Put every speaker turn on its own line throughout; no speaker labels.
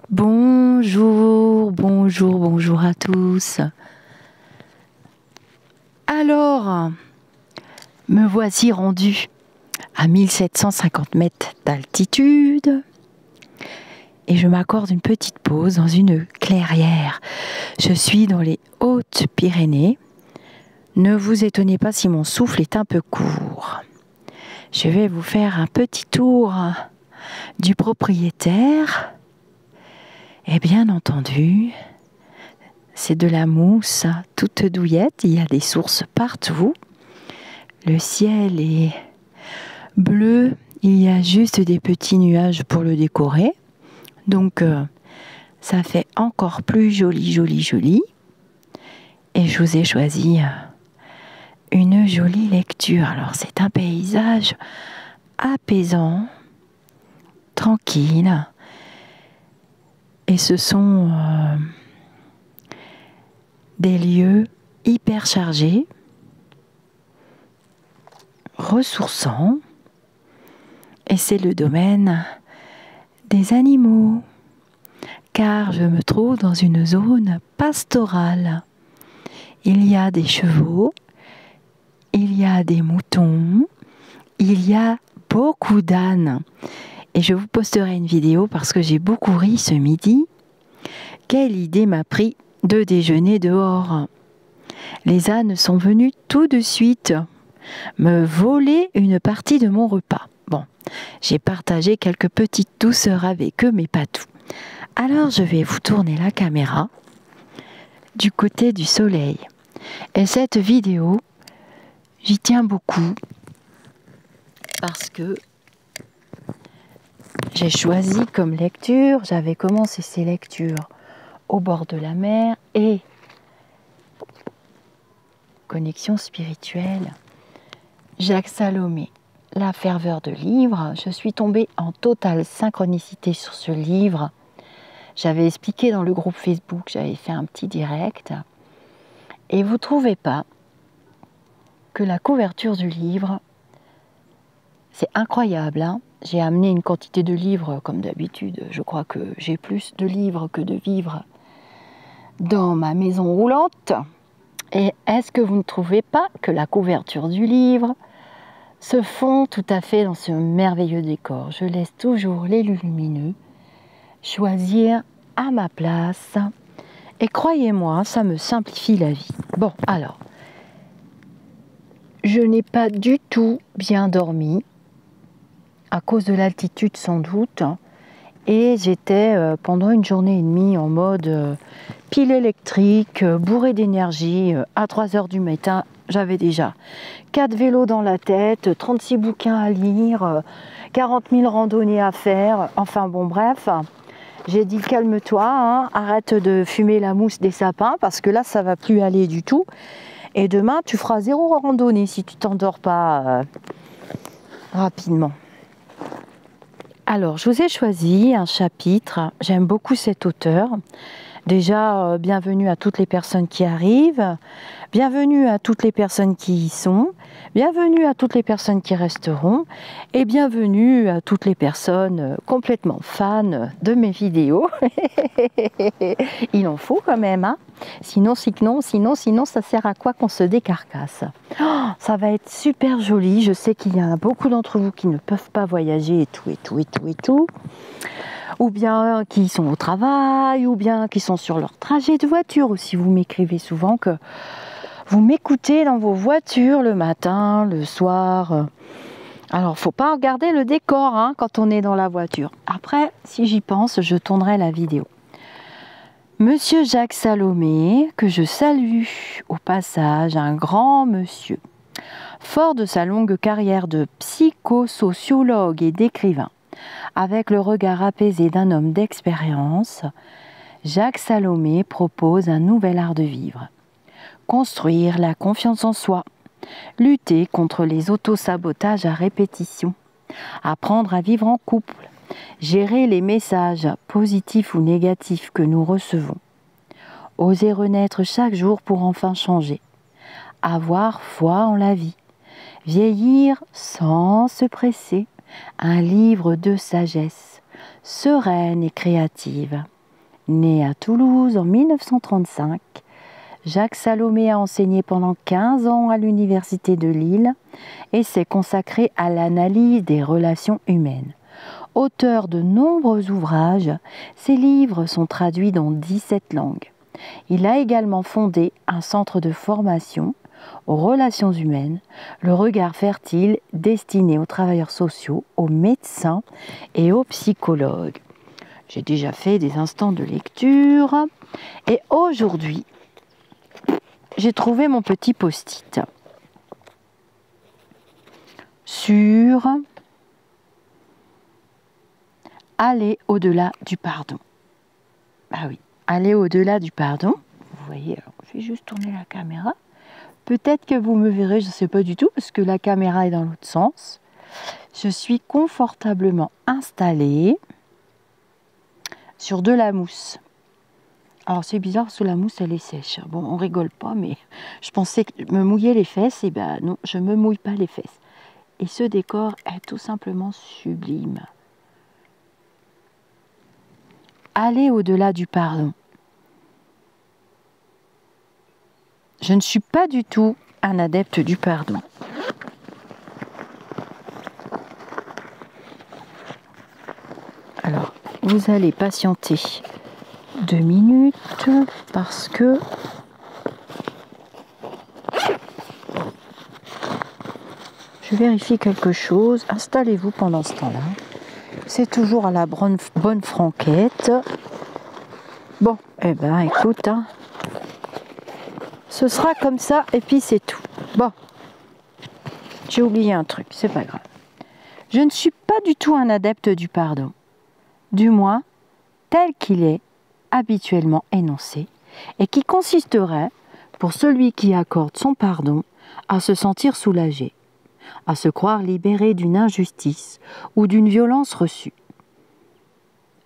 Bonjour, bonjour, bonjour à tous. Alors, me voici rendu à 1750 mètres d'altitude et je m'accorde une petite pause dans une clairière. Je suis dans les Hautes-Pyrénées. Ne vous étonnez pas si mon souffle est un peu court. Je vais vous faire un petit tour du propriétaire. Et bien entendu, c'est de la mousse toute douillette, il y a des sources partout. Le ciel est bleu, il y a juste des petits nuages pour le décorer. Donc ça fait encore plus joli, joli, joli. Et je vous ai choisi une jolie lecture. Alors c'est un paysage apaisant, tranquille. Et ce sont des lieux hyper chargés, ressourçants, et c'est le domaine des animaux, car je me trouve dans une zone pastorale. Il y a des chevaux, il y a des moutons, il y a beaucoup d'ânes. Et je vous posterai une vidéo parce que j'ai beaucoup ri ce midi. Quelle idée m'a pris de déjeuner dehors. Les ânes sont venus tout de suite me voler une partie de mon repas. Bon, j'ai partagé quelques petites douceurs avec eux, mais pas tout. Alors je vais vous tourner la caméra du côté du soleil. Et cette vidéo, j'y tiens beaucoup parce que j'ai choisi comme lecture, j'avais commencé ces lectures au bord de la mer et connexion spirituelle, Jacques Salomé, La ferveur de livre. Je suis tombée en totale synchronicité sur ce livre. J'avais expliqué dans le groupe Facebook, j'avais fait un petit direct. Et vous ne trouvez pas que la couverture du livre, c'est incroyable, hein? J'ai amené une quantité de livres, comme d'habitude. Je crois que j'ai plus de livres que de vivres dans ma maison roulante. Et est-ce que vous ne trouvez pas que la couverture du livre se fond tout à fait dans ce merveilleux décor? Je laisse toujours les lumineux choisir à ma place. Et croyez-moi, ça me simplifie la vie. Bon, alors, je n'ai pas du tout bien dormi, à cause de l'altitude sans doute, et j'étais pendant une journée et demie en mode pile électrique, bourrée d'énergie. À 3 h du matin, j'avais déjà 4 vélos dans la tête, 36 bouquins à lire, 40 000 randonnées à faire, enfin bon bref. J'ai dit calme-toi, hein, arrête de fumer la mousse des sapins parce que là ça va plus aller du tout. Et demain tu feras 0 randonnée si tu t'endors pas rapidement. Alors je vous ai choisi un chapitre, j'aime beaucoup cet auteur. Déjà, bienvenue à toutes les personnes qui arrivent, bienvenue à toutes les personnes qui y sont, bienvenue à toutes les personnes qui resteront et bienvenue à toutes les personnes complètement fans de mes vidéos. Il en faut quand même, hein? Sinon, ça sert à quoi qu'on se décarcasse? Oh, ça va être super joli, je sais qu'il y a beaucoup d'entre vous qui ne peuvent pas voyager et tout. Ou bien qui sont au travail, ou bien qui sont sur leur trajet de voiture. Aussi, vous m'écrivez souvent que vous m'écoutez dans vos voitures le matin, le soir. Alors, faut pas regarder le décor hein, quand on est dans la voiture. Après, si j'y pense, je tournerai la vidéo. Monsieur Jacques Salomé, que je salue au passage, un grand monsieur. Fort de sa longue carrière de psychosociologue et d'écrivain, avec le regard apaisé d'un homme d'expérience, Jacques Salomé propose un nouvel art de vivre. Construire la confiance en soi, lutter contre les autosabotages à répétition, apprendre à vivre en couple, gérer les messages positifs ou négatifs que nous recevons, oser renaître chaque jour pour enfin changer, avoir foi en la vie, vieillir sans se presser, un livre de sagesse, sereine et créative. Né à Toulouse en 1935, Jacques Salomé a enseigné pendant 15 ans à l'Université de Lille et s'est consacré à l'analyse des relations humaines. Auteur de nombreux ouvrages, ses livres sont traduits dans 17 langues. Il a également fondé un centre de formation aux relations humaines, le regard fertile, destiné aux travailleurs sociaux, aux médecins et aux psychologues. J'ai déjà fait des instants de lecture et aujourd'hui, j'ai trouvé mon petit post-it sur aller au-delà du pardon. Ah oui, aller au-delà du pardon. Vous voyez, alors, je vais juste tourner la caméra. Peut-être que vous me verrez, je ne sais pas du tout, parce que la caméra est dans l'autre sens. Je suis confortablement installée sur de la mousse. Alors c'est bizarre parce que la mousse elle est sèche. Bon, on rigole pas, mais je pensais me mouiller les fesses. Et ben non, je me mouille pas les fesses. Et ce décor est tout simplement sublime. Aller au-delà du pardon. Je ne suis pas du tout un adepte du pardon. Alors, vous allez patienter 2 minutes parce que je vérifie quelque chose. Installez-vous pendant ce temps-là. C'est toujours à la bonne franquette. Bon, eh ben écoute, hein, ce sera comme ça et puis c'est tout. Bon, j'ai oublié un truc, c'est pas grave. Je ne suis pas du tout un adepte du pardon. Du moins, tel qu'il est habituellement énoncé et qui consisterait, pour celui qui accorde son pardon, à se sentir soulagé, à se croire libéré d'une injustice ou d'une violence reçue,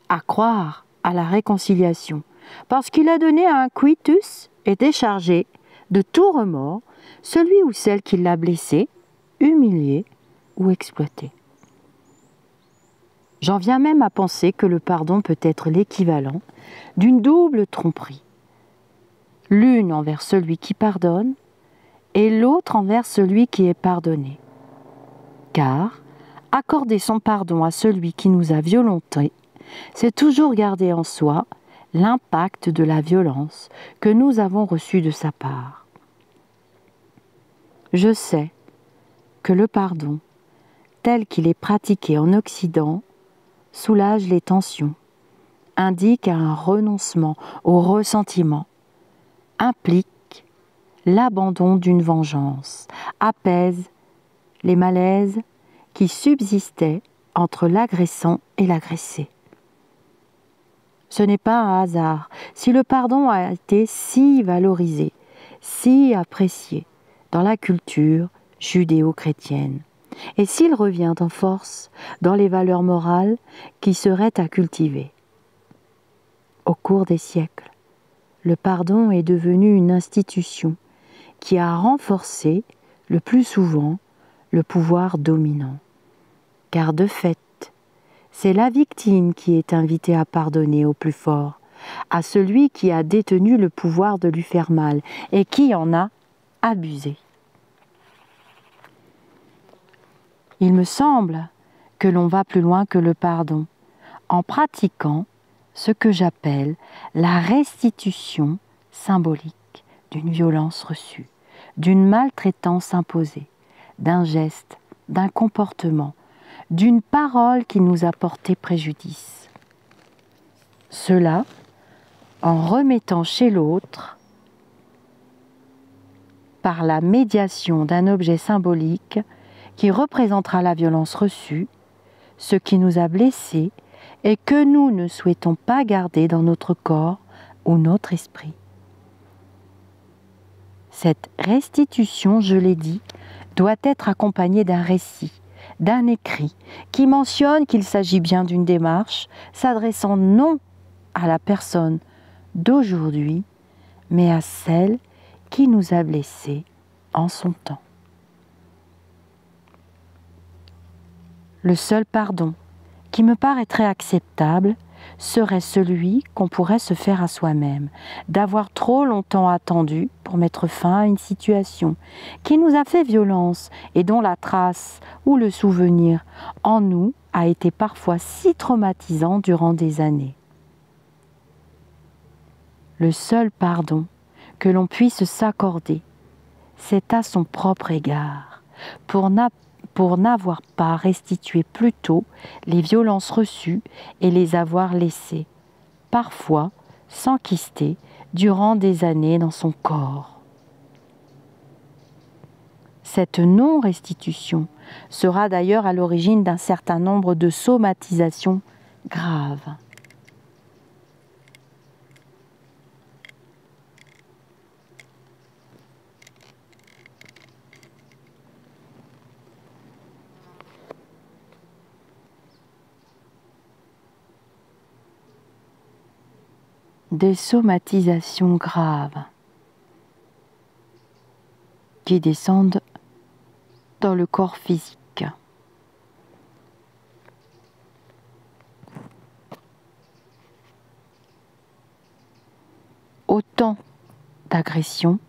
à croire à la réconciliation, parce qu'il a donné à un quitus et déchargé de tout remords celui ou celle qui l'a blessé, humilié ou exploité. J'en viens même à penser que le pardon peut être l'équivalent d'une double tromperie, l'une envers celui qui pardonne et l'autre envers celui qui est pardonné. Car accorder son pardon à celui qui nous a violentés, c'est toujours garder en soi l'impact de la violence que nous avons reçue de sa part. Je sais que le pardon, tel qu'il est pratiqué en Occident, soulage les tensions, indique un renoncement au ressentiment, implique l'abandon d'une vengeance, apaise les malaises qui subsistaient entre l'agressant et l'agressé. Ce n'est pas un hasard si le pardon a été si valorisé, si apprécié dans la culture judéo-chrétienne, et s'il revient en force dans les valeurs morales qui seraient à cultiver. Au cours des siècles, le pardon est devenu une institution qui a renforcé, le plus souvent, le pouvoir dominant. Car de fait, c'est la victime qui est invitée à pardonner au plus fort, à celui qui a détenu le pouvoir de lui faire mal et qui en a abusé. Il me semble que l'on va plus loin que le pardon, en pratiquant ce que j'appelle la restitution symbolique d'une violence reçue, d'une maltraitance imposée, d'un geste, d'un comportement, d'une parole qui nous a porté préjudice. Cela en remettant chez l'autre, par la médiation d'un objet symbolique qui représentera la violence reçue, ce qui nous a blessés et que nous ne souhaitons pas garder dans notre corps ou notre esprit. Cette restitution, je l'ai dit, doit être accompagnée d'un récit, d'un écrit, qui mentionne qu'il s'agit bien d'une démarche s'adressant non à la personne d'aujourd'hui, mais à celle qui nous a blessés en son temps. Le seul pardon qui me paraîtrait acceptable serait celui qu'on pourrait se faire à soi-même, d'avoir trop longtemps attendu pour mettre fin à une situation qui nous a fait violence et dont la trace ou le souvenir en nous a été parfois si traumatisant durant des années. Le seul pardon que l'on puisse s'accorder, c'est à son propre égard, pour n'avoir pas restitué plus tôt les violences reçues et les avoir laissées, parfois s'enquister durant des années dans son corps. Cette non-restitution sera d'ailleurs à l'origine d'un certain nombre de somatisations graves. Des somatisations graves qui descendent dans le corps physique. Autant d'agressions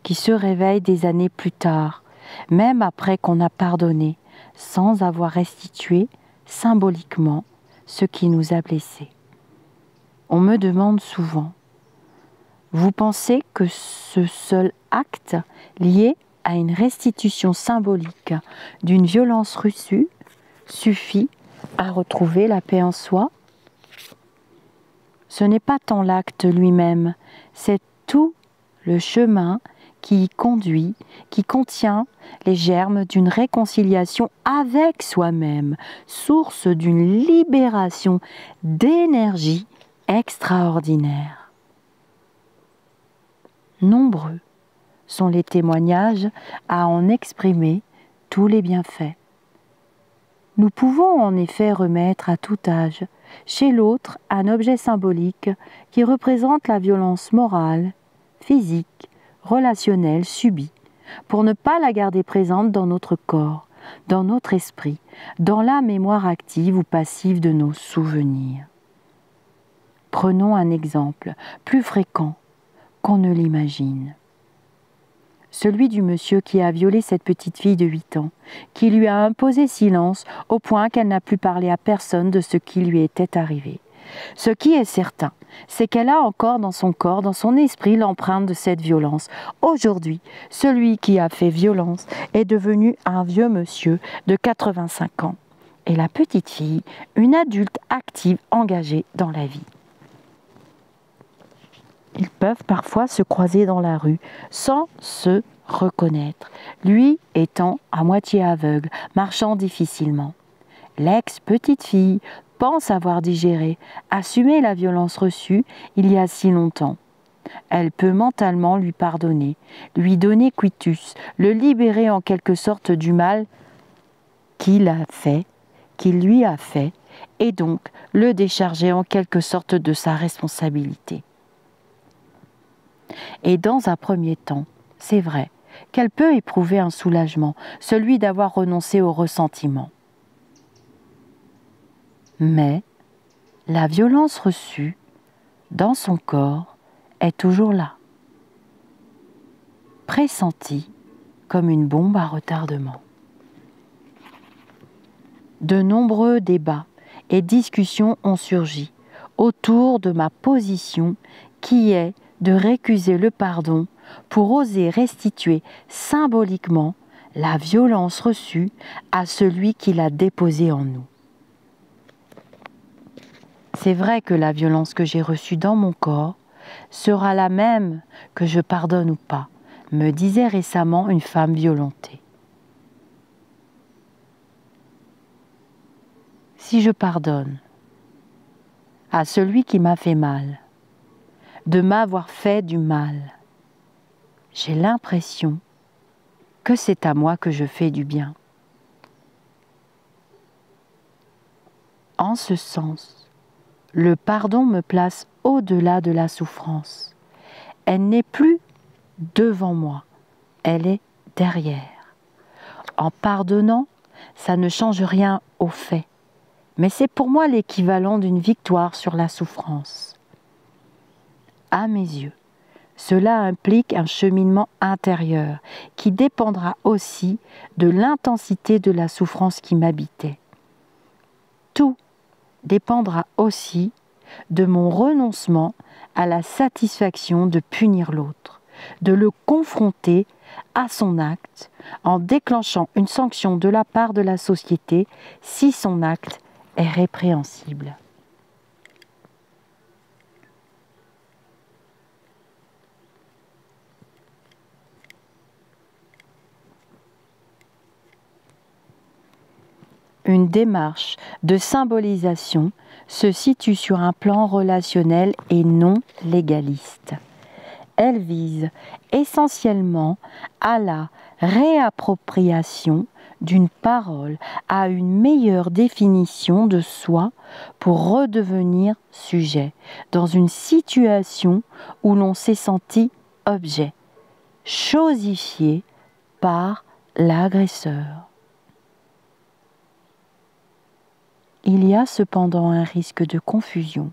qui se réveillent des années plus tard, même après qu'on a pardonné, sans avoir restitué symboliquement ce qui nous a blessés. On me demande souvent, vous pensez que ce seul acte lié à une restitution symbolique d'une violence reçue suffit à retrouver la paix en soi? Ce n'est pas tant l'acte lui-même, c'est tout le chemin qui y conduit, qui contient les germes d'une réconciliation avec soi-même, source d'une libération d'énergie extraordinaire. Nombreux sont les témoignages à en exprimer tous les bienfaits. Nous pouvons en effet remettre à tout âge chez l'autre un objet symbolique qui représente la violence morale, physique, relationnelle subie, pour ne pas la garder présente dans notre corps, dans notre esprit, dans la mémoire active ou passive de nos souvenirs. Prenons un exemple plus fréquent qu'on ne l'imagine. Celui du monsieur qui a violé cette petite fille de 8 ans, qui lui a imposé silence au point qu'elle n'a plus parlé à personne de ce qui lui était arrivé. Ce qui est certain, c'est qu'elle a encore dans son corps, dans son esprit, l'empreinte de cette violence. Aujourd'hui, celui qui a fait violence est devenu un vieux monsieur de 85 ans. Et la petite fille, une adulte active, engagée dans la vie. Ils peuvent parfois se croiser dans la rue sans se reconnaître, lui étant à moitié aveugle, marchant difficilement. L'ex-petite fille pense avoir digéré, assumé la violence reçue il y a si longtemps. Elle peut mentalement lui pardonner, lui donner quitus, le libérer en quelque sorte du mal qu'il lui a fait, et donc le décharger en quelque sorte de sa responsabilité. Et dans un premier temps, c'est vrai qu'elle peut éprouver un soulagement, celui d'avoir renoncé au ressentiment. Mais la violence reçue dans son corps est toujours là, pressentie comme une bombe à retardement. De nombreux débats et discussions ont surgi autour de ma position qui est de récuser le pardon pour oser restituer symboliquement la violence reçue à celui qui l'a déposée en nous. C'est vrai que la violence que j'ai reçue dans mon corps sera la même que je pardonne ou pas, me disait récemment une femme violentée. Si je pardonne à celui qui m'a fait mal, de m'avoir fait du mal, j'ai l'impression que c'est à moi que je fais du bien. En ce sens, le pardon me place au-delà de la souffrance. Elle n'est plus devant moi, elle est derrière. En pardonnant, ça ne change rien au fait, mais c'est pour moi l'équivalent d'une victoire sur la souffrance. À mes yeux, cela implique un cheminement intérieur qui dépendra aussi de l'intensité de la souffrance qui m'habitait. Tout dépendra aussi de mon renoncement à la satisfaction de punir l'autre, de le confronter à son acte en déclenchant une sanction de la part de la société si son acte est répréhensible. Une démarche de symbolisation se situe sur un plan relationnel et non légaliste. Elle vise essentiellement à la réappropriation d'une parole, à une meilleure définition de soi pour redevenir sujet, dans une situation où l'on s'est senti objet, chosifié par l'agresseur. Il y a cependant un risque de confusion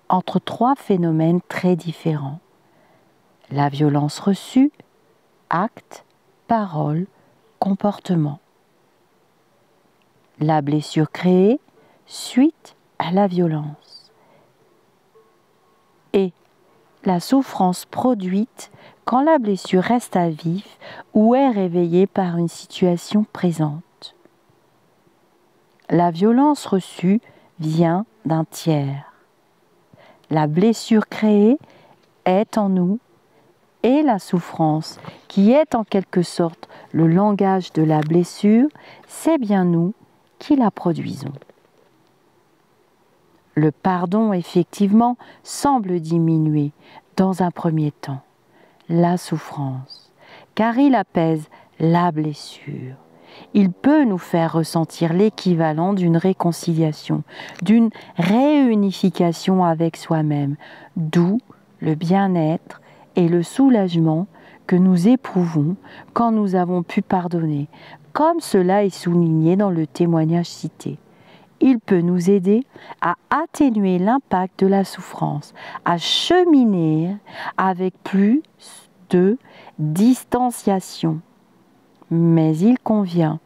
entre trois phénomènes très différents. La violence reçue, acte, parole, comportement. La blessure créée, suite à la violence. Et la souffrance produite quand la blessure reste à vif ou est réveillée par une situation présente. La violence reçue vient d'un tiers. La blessure créée est en nous et la souffrance, qui est en quelque sorte le langage de la blessure, c'est bien nous qui la produisons. Le pardon, effectivement, semble diminuer, dans un premier temps, la souffrance, car il apaise la blessure. Il peut nous faire ressentir l'équivalent d'une réconciliation, d'une réunification avec soi-même, d'où le bien-être et le soulagement que nous éprouvons quand nous avons pu pardonner, comme cela est souligné dans le témoignage cité. Il peut nous aider à atténuer l'impact de la souffrance, à cheminer avec plus de distanciation. Mais il convient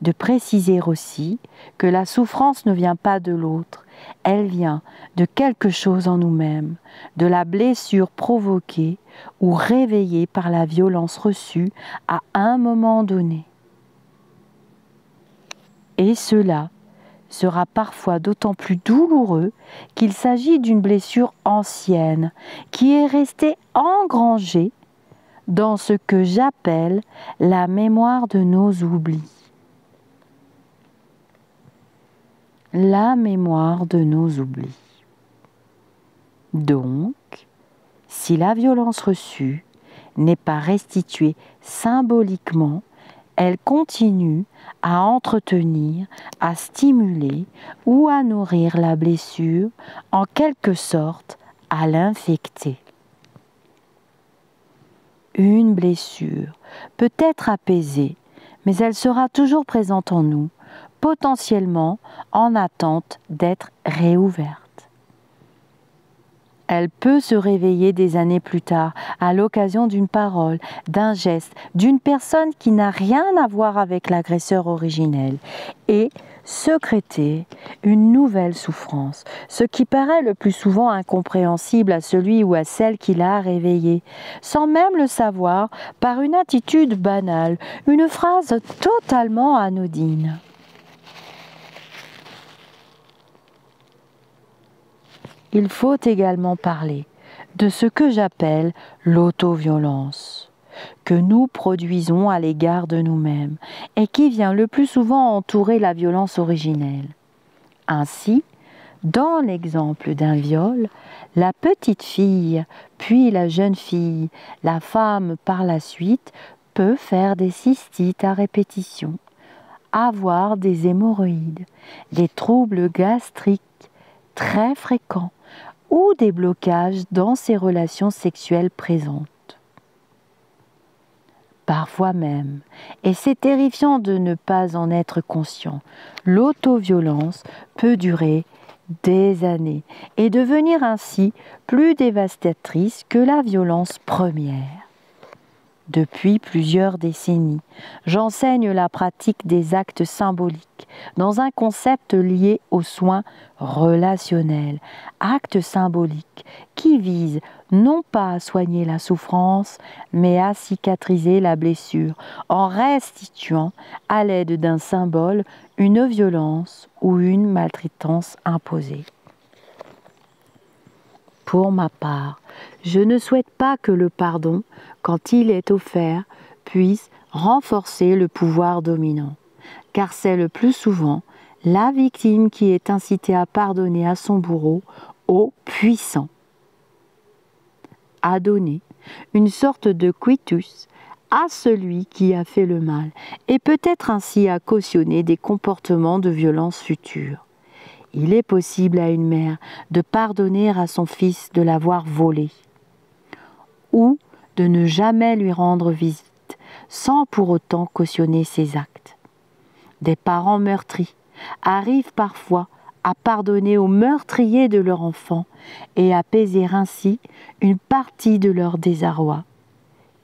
de préciser aussi que la souffrance ne vient pas de l'autre, elle vient de quelque chose en nous-mêmes, de la blessure provoquée ou réveillée par la violence reçue à un moment donné. Et cela sera parfois d'autant plus douloureux qu'il s'agit d'une blessure ancienne qui est restée engrangée dans ce que j'appelle la mémoire de nos oublis. La mémoire de nos oublis. Donc, si la violence reçue n'est pas restituée symboliquement, elle continue à entretenir, à stimuler ou à nourrir la blessure, en quelque sorte à l'infecter. Une blessure peut être apaisée, mais elle sera toujours présente en nous, potentiellement en attente d'être réouverte. Elle peut se réveiller des années plus tard à l'occasion d'une parole, d'un geste, d'une personne qui n'a rien à voir avec l'agresseur originel et sécréter une nouvelle souffrance, ce qui paraît le plus souvent incompréhensible à celui ou à celle qui l'a réveillé, sans même le savoir, par une attitude banale, une phrase totalement anodine. Il faut également parler de ce que j'appelle l'autoviolence, que nous produisons à l'égard de nous-mêmes et qui vient le plus souvent entourer la violence originelle. Ainsi, dans l'exemple d'un viol, la petite fille, puis la jeune fille, la femme par la suite, peut faire des cystites à répétition, avoir des hémorroïdes, des troubles gastriques très fréquents, ou des blocages dans ses relations sexuelles présentes. parfois même, et c'est terrifiant de ne pas en être conscient, l'autoviolence peut durer des années et devenir ainsi plus dévastatrice que la violence première. Depuis plusieurs décennies, j'enseigne la pratique des actes symboliques dans un concept lié aux soins relationnels, actes symboliques qui visent non pas à soigner la souffrance, mais à cicatriser la blessure en restituant à l'aide d'un symbole une violence ou une maltraitance imposée. Pour ma part, je ne souhaite pas que le pardon, quand il est offert, puisse renforcer le pouvoir dominant, car c'est le plus souvent la victime qui est incitée à pardonner à son bourreau, au puissant, à donner une sorte de quitus à celui qui a fait le mal, et peut-être ainsi à cautionner des comportements de violence futurs. Il est possible à une mère de pardonner à son fils de l'avoir volé ou de ne jamais lui rendre visite sans pour autant cautionner ses actes. Des parents meurtris arrivent parfois à pardonner aux meurtriers de leur enfant et apaiser ainsi une partie de leur désarroi.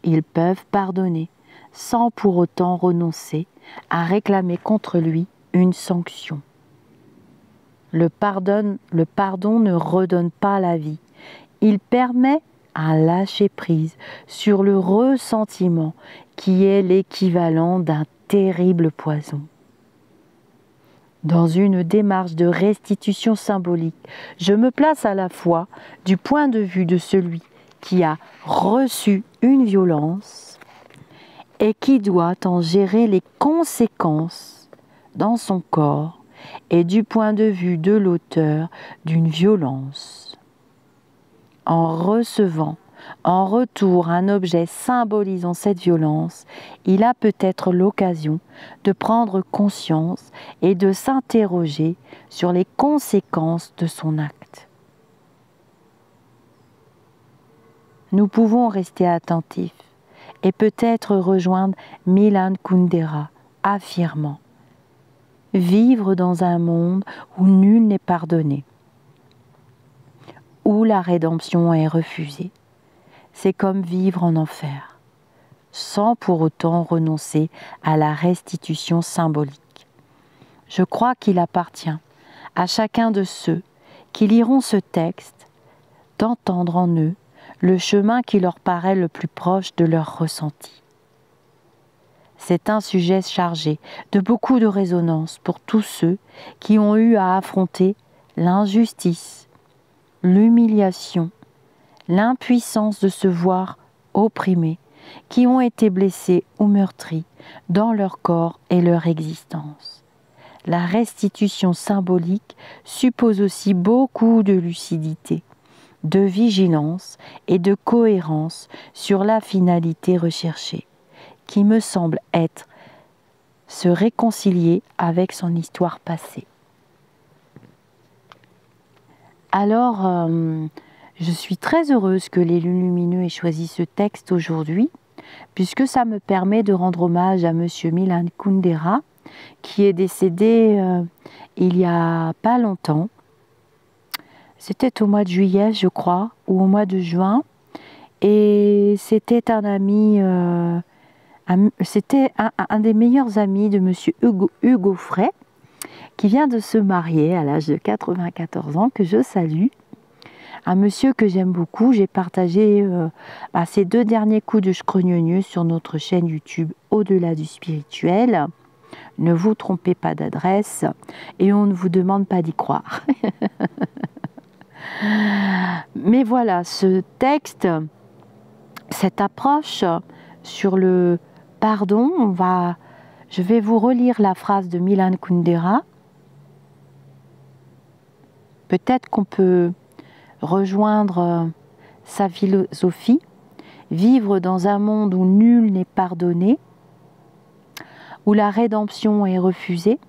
Ils peuvent pardonner sans pour autant renoncer à réclamer contre lui une sanction. Le pardon ne redonne pas la vie. Il permet un lâcher-prise sur le ressentiment qui est l'équivalent d'un terrible poison. Dans une démarche de restitution symbolique, je me place à la fois du point de vue de celui qui a reçu une violence et qui doit en gérer les conséquences dans son corps, et du point de vue de l'auteur d'une violence. En recevant en retour un objet symbolisant cette violence, il a peut-être l'occasion de prendre conscience et de s'interroger sur les conséquences de son acte. Nous pouvons rester attentifs et peut-être rejoindre Milan Kundera, affirmant: vivre dans un monde où nul n'est pardonné, où la rédemption est refusée, c'est comme vivre en enfer, sans pour autant renoncer à la restitution symbolique. Je crois qu'il appartient à chacun de ceux qui liront ce texte d'entendre en eux le chemin qui leur paraît le plus proche de leur ressenti. C'est un sujet chargé de beaucoup de résonance pour tous ceux qui ont eu à affronter l'injustice, l'humiliation, l'impuissance de se voir opprimés, qui ont été blessés ou meurtris dans leur corps et leur existence. La restitution symbolique suppose aussi beaucoup de lucidité, de vigilance et de cohérence sur la finalité recherchée, qui me semble être se réconcilier avec son histoire passée. Alors, je suis très heureuse que les Lumineux aient choisi ce texte aujourd'hui, puisque ça me permet de rendre hommage à Monsieur Milan Kundera, qui est décédé il n'y a pas longtemps. C'était au mois de juillet, je crois, ou au mois de juin, et c'était un ami... C'était un des meilleurs amis de Monsieur Hugo Frey, qui vient de se marier à l'âge de 94 ans, que je salue. Un monsieur que j'aime beaucoup. J'ai partagé ces 2 derniers coups de scrogneux sur notre chaîne YouTube Au-delà du spirituel. Ne vous trompez pas d'adresse et on ne vous demande pas d'y croire. Mais voilà, ce texte, cette approche sur le pardon, je vais vous relire la phrase de Milan Kundera. Peut-être qu'on peut rejoindre sa philosophie, vivre dans un monde où nul n'est pardonné, où la rédemption est refusée,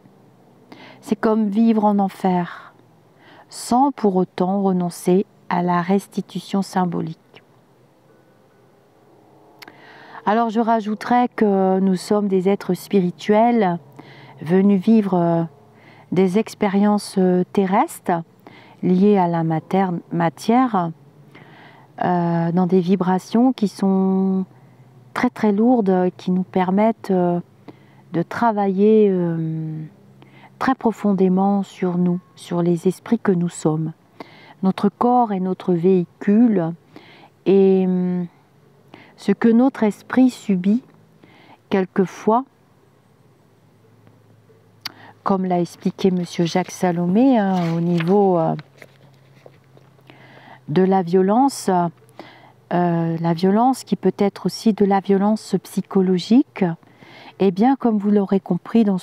c'est comme vivre en enfer, sans pour autant renoncer à la restitution symbolique. Alors je rajouterais que nous sommes des êtres spirituels venus vivre des expériences terrestres liées à la matière dans des vibrations qui sont très très lourdes, qui nous permettent de travailler très profondément sur nous, sur les esprits que nous sommes. Notre corps est notre véhicule et ce que notre esprit subit quelquefois, comme l'a expliqué M. Jacques Salomé, hein, au niveau de la violence qui peut être aussi de la violence psychologique, et bien comme vous l'aurez compris dans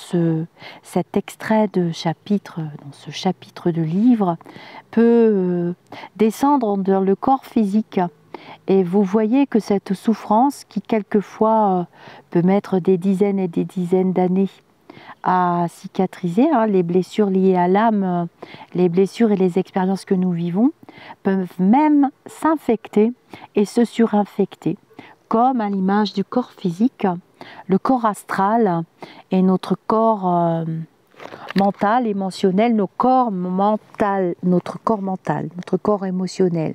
cet extrait de chapitre, dans ce chapitre de livre, peut descendre dans le corps physique. Et vous voyez que cette souffrance qui quelquefois peut mettre des dizaines et des dizaines d'années à cicatriser, hein, les blessures liées à l'âme, les blessures et les expériences que nous vivons, peuvent même s'infecter et se surinfecter, comme à l'image du corps physique, le corps astral et notre corps mental, émotionnel, notre corps mental, notre corps émotionnel,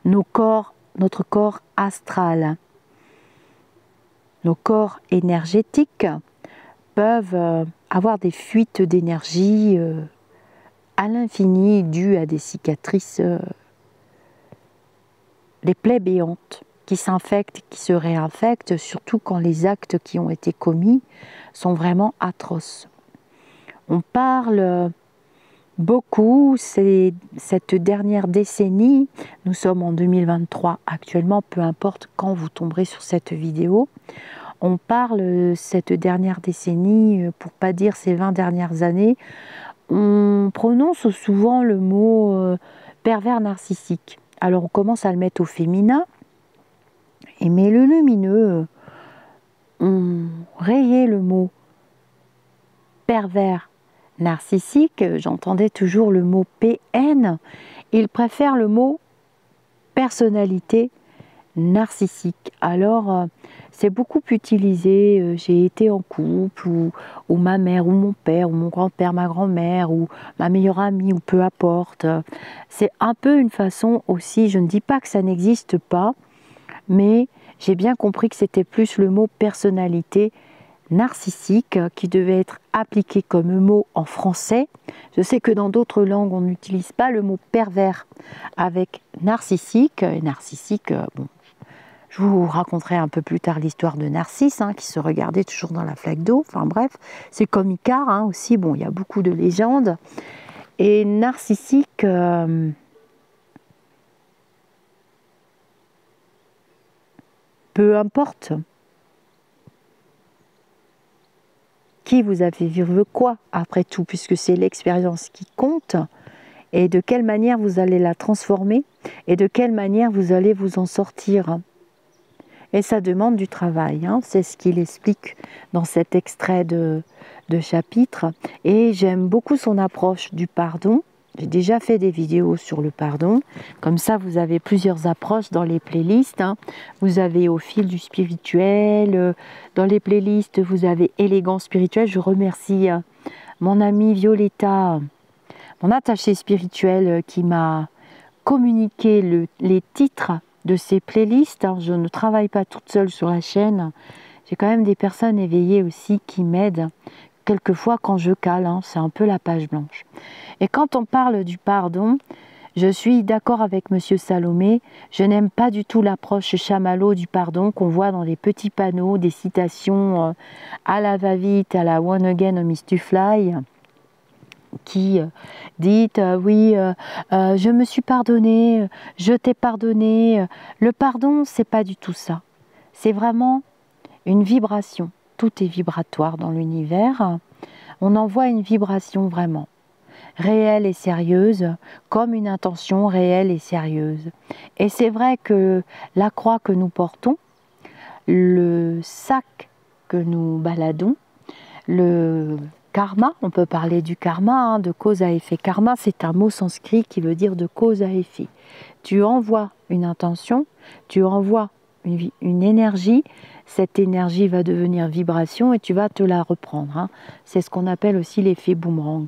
notre corps astral, nos corps énergétiques peuvent avoir des fuites d'énergie à l'infini dues à des cicatrices, des plaies béantes qui s'infectent, qui se réinfectent, surtout quand les actes qui ont été commis sont vraiment atroces. On parle beaucoup, cette dernière décennie, nous sommes en 2023 actuellement, peu importe quand vous tomberez sur cette vidéo, on parle cette dernière décennie, pour pas dire ces 20 dernières années, on prononce souvent le mot pervers narcissique. Alors on commence à le mettre au féminin, mais le lumineux, on rayait le mot pervers narcissique, j'entendais toujours le mot PN, il préfère le mot personnalité narcissique. Alors, c'est beaucoup utilisé, j'ai été en couple, ou ma mère, ou mon père, ou mon grand-père, ma grand-mère, ou ma meilleure amie, ou peu importe. C'est un peu une façon aussi, je ne dis pas que ça n'existe pas, mais j'ai bien compris que c'était plus le mot personnalité narcissique qui devait être appliqué comme mot en français. Je sais que dans d'autres langues, on n'utilise pas le mot pervers avec narcissique. Et narcissique, bon, je vous raconterai un peu plus tard l'histoire de Narcisse, hein, qui se regardait toujours dans la flaque d'eau. Enfin bref, c'est comme Icare hein, aussi. Bon, il y a beaucoup de légendes. Et narcissique, peu importe qui vous avez vécu quoi, après tout, puisque c'est l'expérience qui compte, et de quelle manière vous allez la transformer, et de quelle manière vous allez vous en sortir. Et ça demande du travail, hein. C'est ce qu'il explique dans cet extrait de chapitre. Et j'aime beaucoup son approche du pardon. J'ai déjà fait des vidéos sur le pardon. Comme ça, vous avez plusieurs approches dans les playlists, hein. Vous avez au fil du spirituel. Dans les playlists, vous avez élégance spirituelle. Je remercie mon amie Violetta, mon attachée spirituelle, qui m'a communiqué les titres de ces playlists. Je ne travaille pas toute seule sur la chaîne. J'ai quand même des personnes éveillées aussi qui m'aident. Quelquefois quand je cale, hein, c'est un peu la page blanche. Et quand on parle du pardon, je suis d'accord avec Monsieur Salomé. Je n'aime pas du tout l'approche chamallow du pardon qu'on voit dans les petits panneaux, des citations à la va-vite, à la one again, a miss to fly, qui dit oui, je me suis pardonné, je t'ai pardonné. Le pardon, c'est pas du tout ça. C'est vraiment une vibration. Tout est vibratoire dans l'univers. On envoie une vibration vraiment réelle et sérieuse, comme une intention réelle et sérieuse. Et c'est vrai que la croix que nous portons, le sac que nous baladons, le karma, on peut parler du karma, hein, de cause à effet. Karma, c'est un mot sanskrit qui veut dire de cause à effet. Tu envoies une intention, tu envoies une énergie, cette énergie va devenir vibration et tu vas te la reprendre. Hein. C'est ce qu'on appelle aussi l'effet boomerang.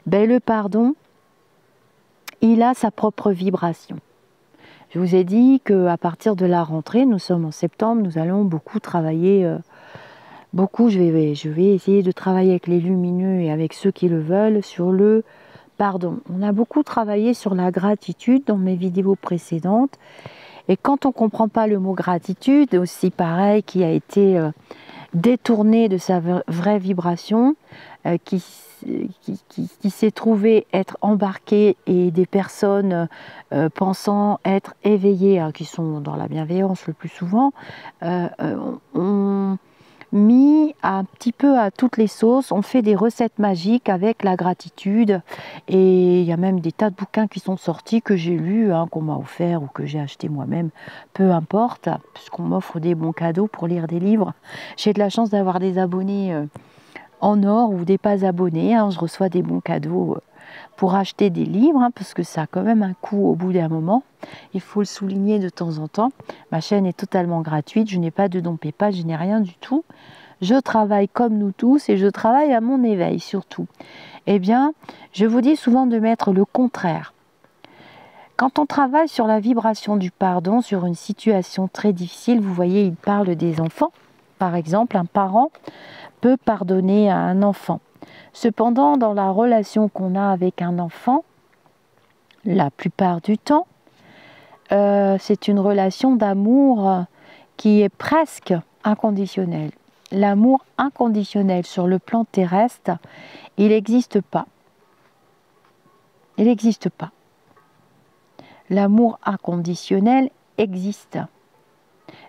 Ben, le pardon, il a sa propre vibration. Je vous ai dit qu'à partir de la rentrée, nous sommes en septembre, nous allons beaucoup travailler, je vais essayer de travailler avec les lumineux et avec ceux qui le veulent sur le pardon. On a beaucoup travaillé sur la gratitude dans mes vidéos précédentes. Et quand on ne comprend pas le mot gratitude, aussi pareil, qui a été détourné de sa vraie vibration, qui s'est trouvé être embarqué et des personnes pensant être éveillées, hein, qui sont dans la bienveillance le plus souvent, ont mis un petit peu à toutes les sauces, on fait des recettes magiques avec la gratitude et il y a même des tas de bouquins qui sont sortis que j'ai lus, hein, qu'on m'a offert ou que j'ai acheté moi-même, peu importe, puisqu'on m'offre des bons cadeaux pour lire des livres. J'ai de la chance d'avoir des abonnés en or ou des pas abonnés, hein, je reçois des bons cadeaux pour acheter des livres, hein, parce que ça a quand même un coût au bout d'un moment. Il faut le souligner de temps en temps. Ma chaîne est totalement gratuite, je n'ai pas de don PayPal, je n'ai rien du tout. Je travaille comme nous tous et je travaille à mon éveil surtout. Eh bien, je vous dis souvent de mettre le contraire. Quand on travaille sur la vibration du pardon, sur une situation très difficile, vous voyez, il parle des enfants. Par exemple, un parent peut pardonner à un enfant. Cependant, dans la relation qu'on a avec un enfant, la plupart du temps, c'est une relation d'amour qui est presque inconditionnelle. L'amour inconditionnel sur le plan terrestre, il n'existe pas. Il n'existe pas. L'amour inconditionnel existe,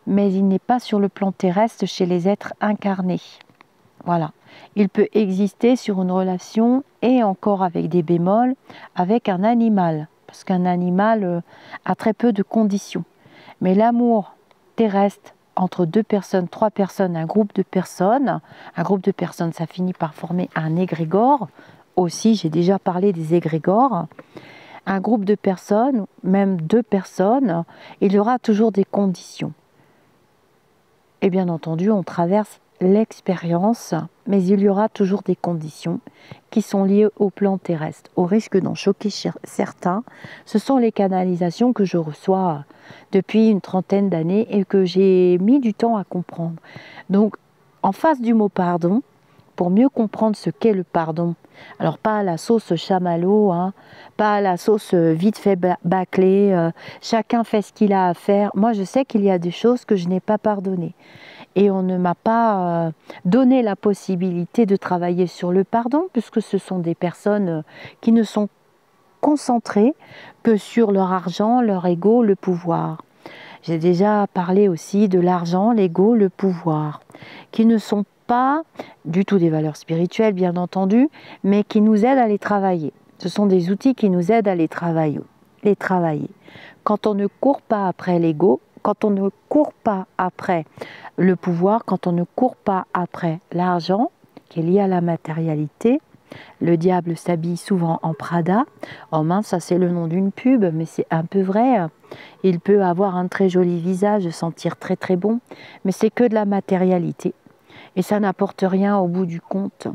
mais il n'est pas sur le plan terrestre chez les êtres incarnés. Voilà. Il peut exister sur une relation, et encore avec des bémols, avec un animal. Parce qu'un animal a très peu de conditions. Mais l'amour terrestre, entre 2 personnes, 3 personnes, un groupe de personnes, ça finit par former un égrégore. Aussi, j'ai déjà parlé des égrégores. Un groupe de personnes, même 2 personnes, il y aura toujours des conditions. Et bien entendu, on traverse l'expérience, mais il y aura toujours des conditions qui sont liées au plan terrestre. Au risque d'en choquer certains, ce sont les canalisations que je reçois depuis une trentaine d'années et que j'ai mis du temps à comprendre. Donc, en face du mot pardon, pour mieux comprendre ce qu'est le pardon, alors pas à la sauce chamallow, hein, pas à la sauce vite fait bâclée, chacun fait ce qu'il a à faire. Moi, je sais qu'il y a des choses que je n'ai pas pardonnées. Et on ne m'a pas donné la possibilité de travailler sur le pardon, puisque ce sont des personnes qui ne sont concentrées que sur leur argent, leur ego, le pouvoir. J'ai déjà parlé aussi de l'argent, l'ego, le pouvoir, qui ne sont pas du tout des valeurs spirituelles, bien entendu, mais qui nous aident à les travailler. Ce sont des outils qui nous aident à les travailler. Quand on ne court pas après l'ego, quand on ne court pas après le pouvoir, quand on ne court pas après l'argent, qui est lié à la matérialité, le diable s'habille souvent en Prada. Oh mince, ça c'est le nom d'une pub, mais c'est un peu vrai. Il peut avoir un très joli visage, sentir très très bon, mais c'est que de la matérialité. Et ça n'apporte rien au bout du compte.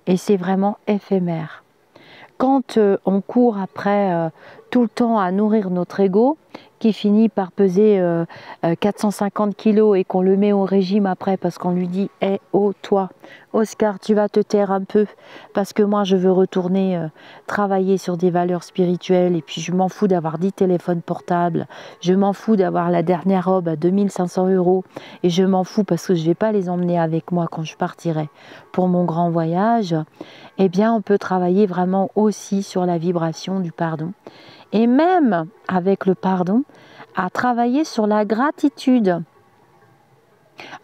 Et c'est vraiment éphémère. Quand on court après tout le temps à nourrir notre ego, qui finit par peser 450 kilos et qu'on le met au régime après parce qu'on lui dit « Eh, oh toi, Oscar, tu vas te taire un peu parce que moi je veux retourner travailler sur des valeurs spirituelles et puis je m'en fous d'avoir 10 téléphones portables, je m'en fous d'avoir la dernière robe à 2500 € et je m'en fous parce que je ne vais pas les emmener avec moi quand je partirai pour mon grand voyage », eh bien on peut travailler vraiment aussi sur la vibration du pardon. Et même avec le pardon, à travailler sur la gratitude.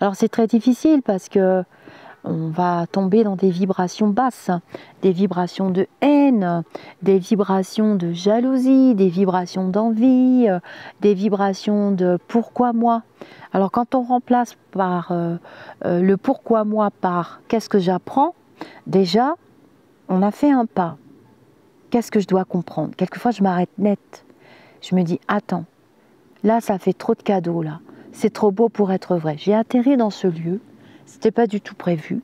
Alors c'est très difficile parce que on va tomber dans des vibrations basses, des vibrations de haine, des vibrations de jalousie, des vibrations d'envie, des vibrations de pourquoi moi. Alors quand on remplace par le pourquoi moi par qu'est-ce que j'apprends, déjà on a fait un pas. Qu'est-ce que je dois comprendre? Quelquefois, je m'arrête net. Je me dis, attends, là, ça fait trop de cadeaux, là. c'est trop beau pour être vrai. J'ai atterri dans ce lieu, c'était pas du tout prévu,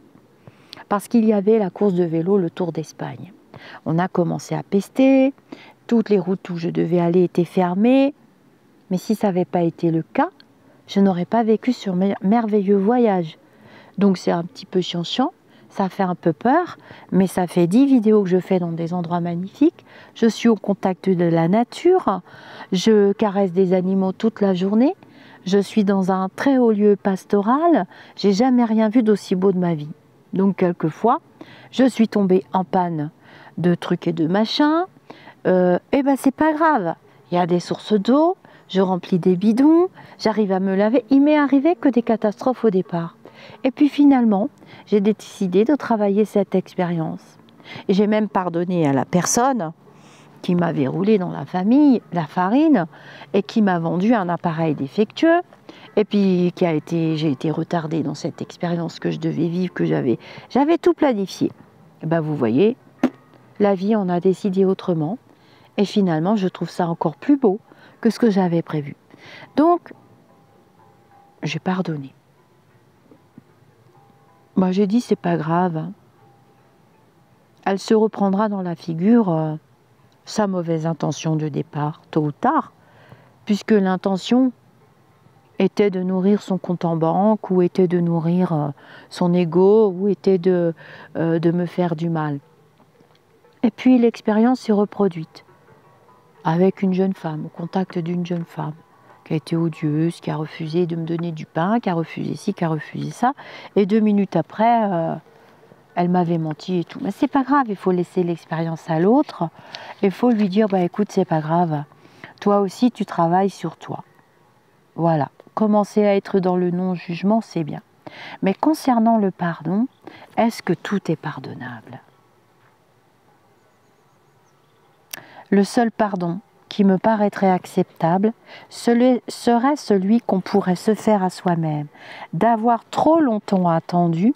parce qu'il y avait la course de vélo, le Tour d'Espagne. On a commencé à pester, toutes les routes où je devais aller étaient fermées, mais si ça n'avait pas été le cas, je n'aurais pas vécu ce merveilleux voyage. Donc c'est un petit peu chiant, ça fait un peu peur, mais ça fait 10 vidéos que je fais dans des endroits magnifiques. Je suis au contact de la nature, je caresse des animaux toute la journée, je suis dans un très haut lieu pastoral, j'ai jamais rien vu d'aussi beau de ma vie. Donc quelquefois, je suis tombée en panne de trucs et de machins, et ben c'est pas grave, il y a des sources d'eau, je remplis des bidons, j'arrive à me laver, il m'est arrivé que des catastrophes au départ. Et puis finalement, j'ai décidé de travailler cette expérience. Et j'ai même pardonné à la personne qui m'avait roulé dans la farine, et qui m'a vendu un appareil défectueux, et puis j'ai été retardée dans cette expérience que je devais vivre, que j'avais tout planifié. Et ben vous voyez, la vie en a décidé autrement, et finalement je trouve ça encore plus beau que ce que j'avais prévu. Donc, j'ai pardonné. Moi j'ai dit c'est pas grave, elle se reprendra dans la figure sa mauvaise intention de départ, tôt ou tard, puisque l'intention était de nourrir son compte en banque, ou était de nourrir son ego, ou était de me faire du mal. Et puis l'expérience s'est reproduite avec une jeune femme, au contact d'une jeune femme, qui a été odieuse, qui a refusé de me donner du pain, qui a refusé ci, qui a refusé ça, et 2 minutes après, elle m'avait menti et tout. Mais c'est pas grave, il faut laisser l'expérience à l'autre, il faut lui dire, bah écoute, c'est pas grave, toi aussi tu travailles sur toi. Voilà, commencer à être dans le non-jugement, c'est bien. Mais concernant le pardon, est-ce que tout est pardonnable? Le seul pardon qui me paraîtrait acceptable serait celui qu'on pourrait se faire à soi-même, d'avoir trop longtemps attendu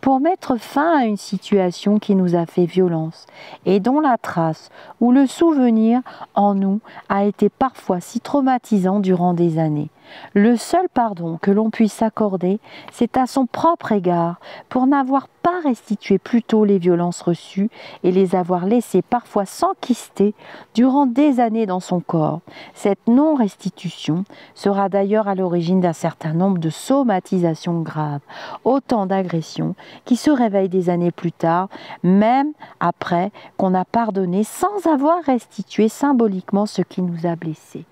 pour mettre fin à une situation qui nous a fait violence et dont la trace ou le souvenir en nous a été parfois si traumatisant durant des années. Le seul pardon que l'on puisse accorder, c'est à son propre égard, pour n'avoir pas restitué plus tôt les violences reçues et les avoir laissées parfois s'enquister durant des années dans son corps. Cette non-restitution sera d'ailleurs à l'origine d'un certain nombre de somatisations graves, autant d'agressions qui se réveillent des années plus tard, même après qu'on a pardonné sans avoir restitué symboliquement ce qui nous a blessés.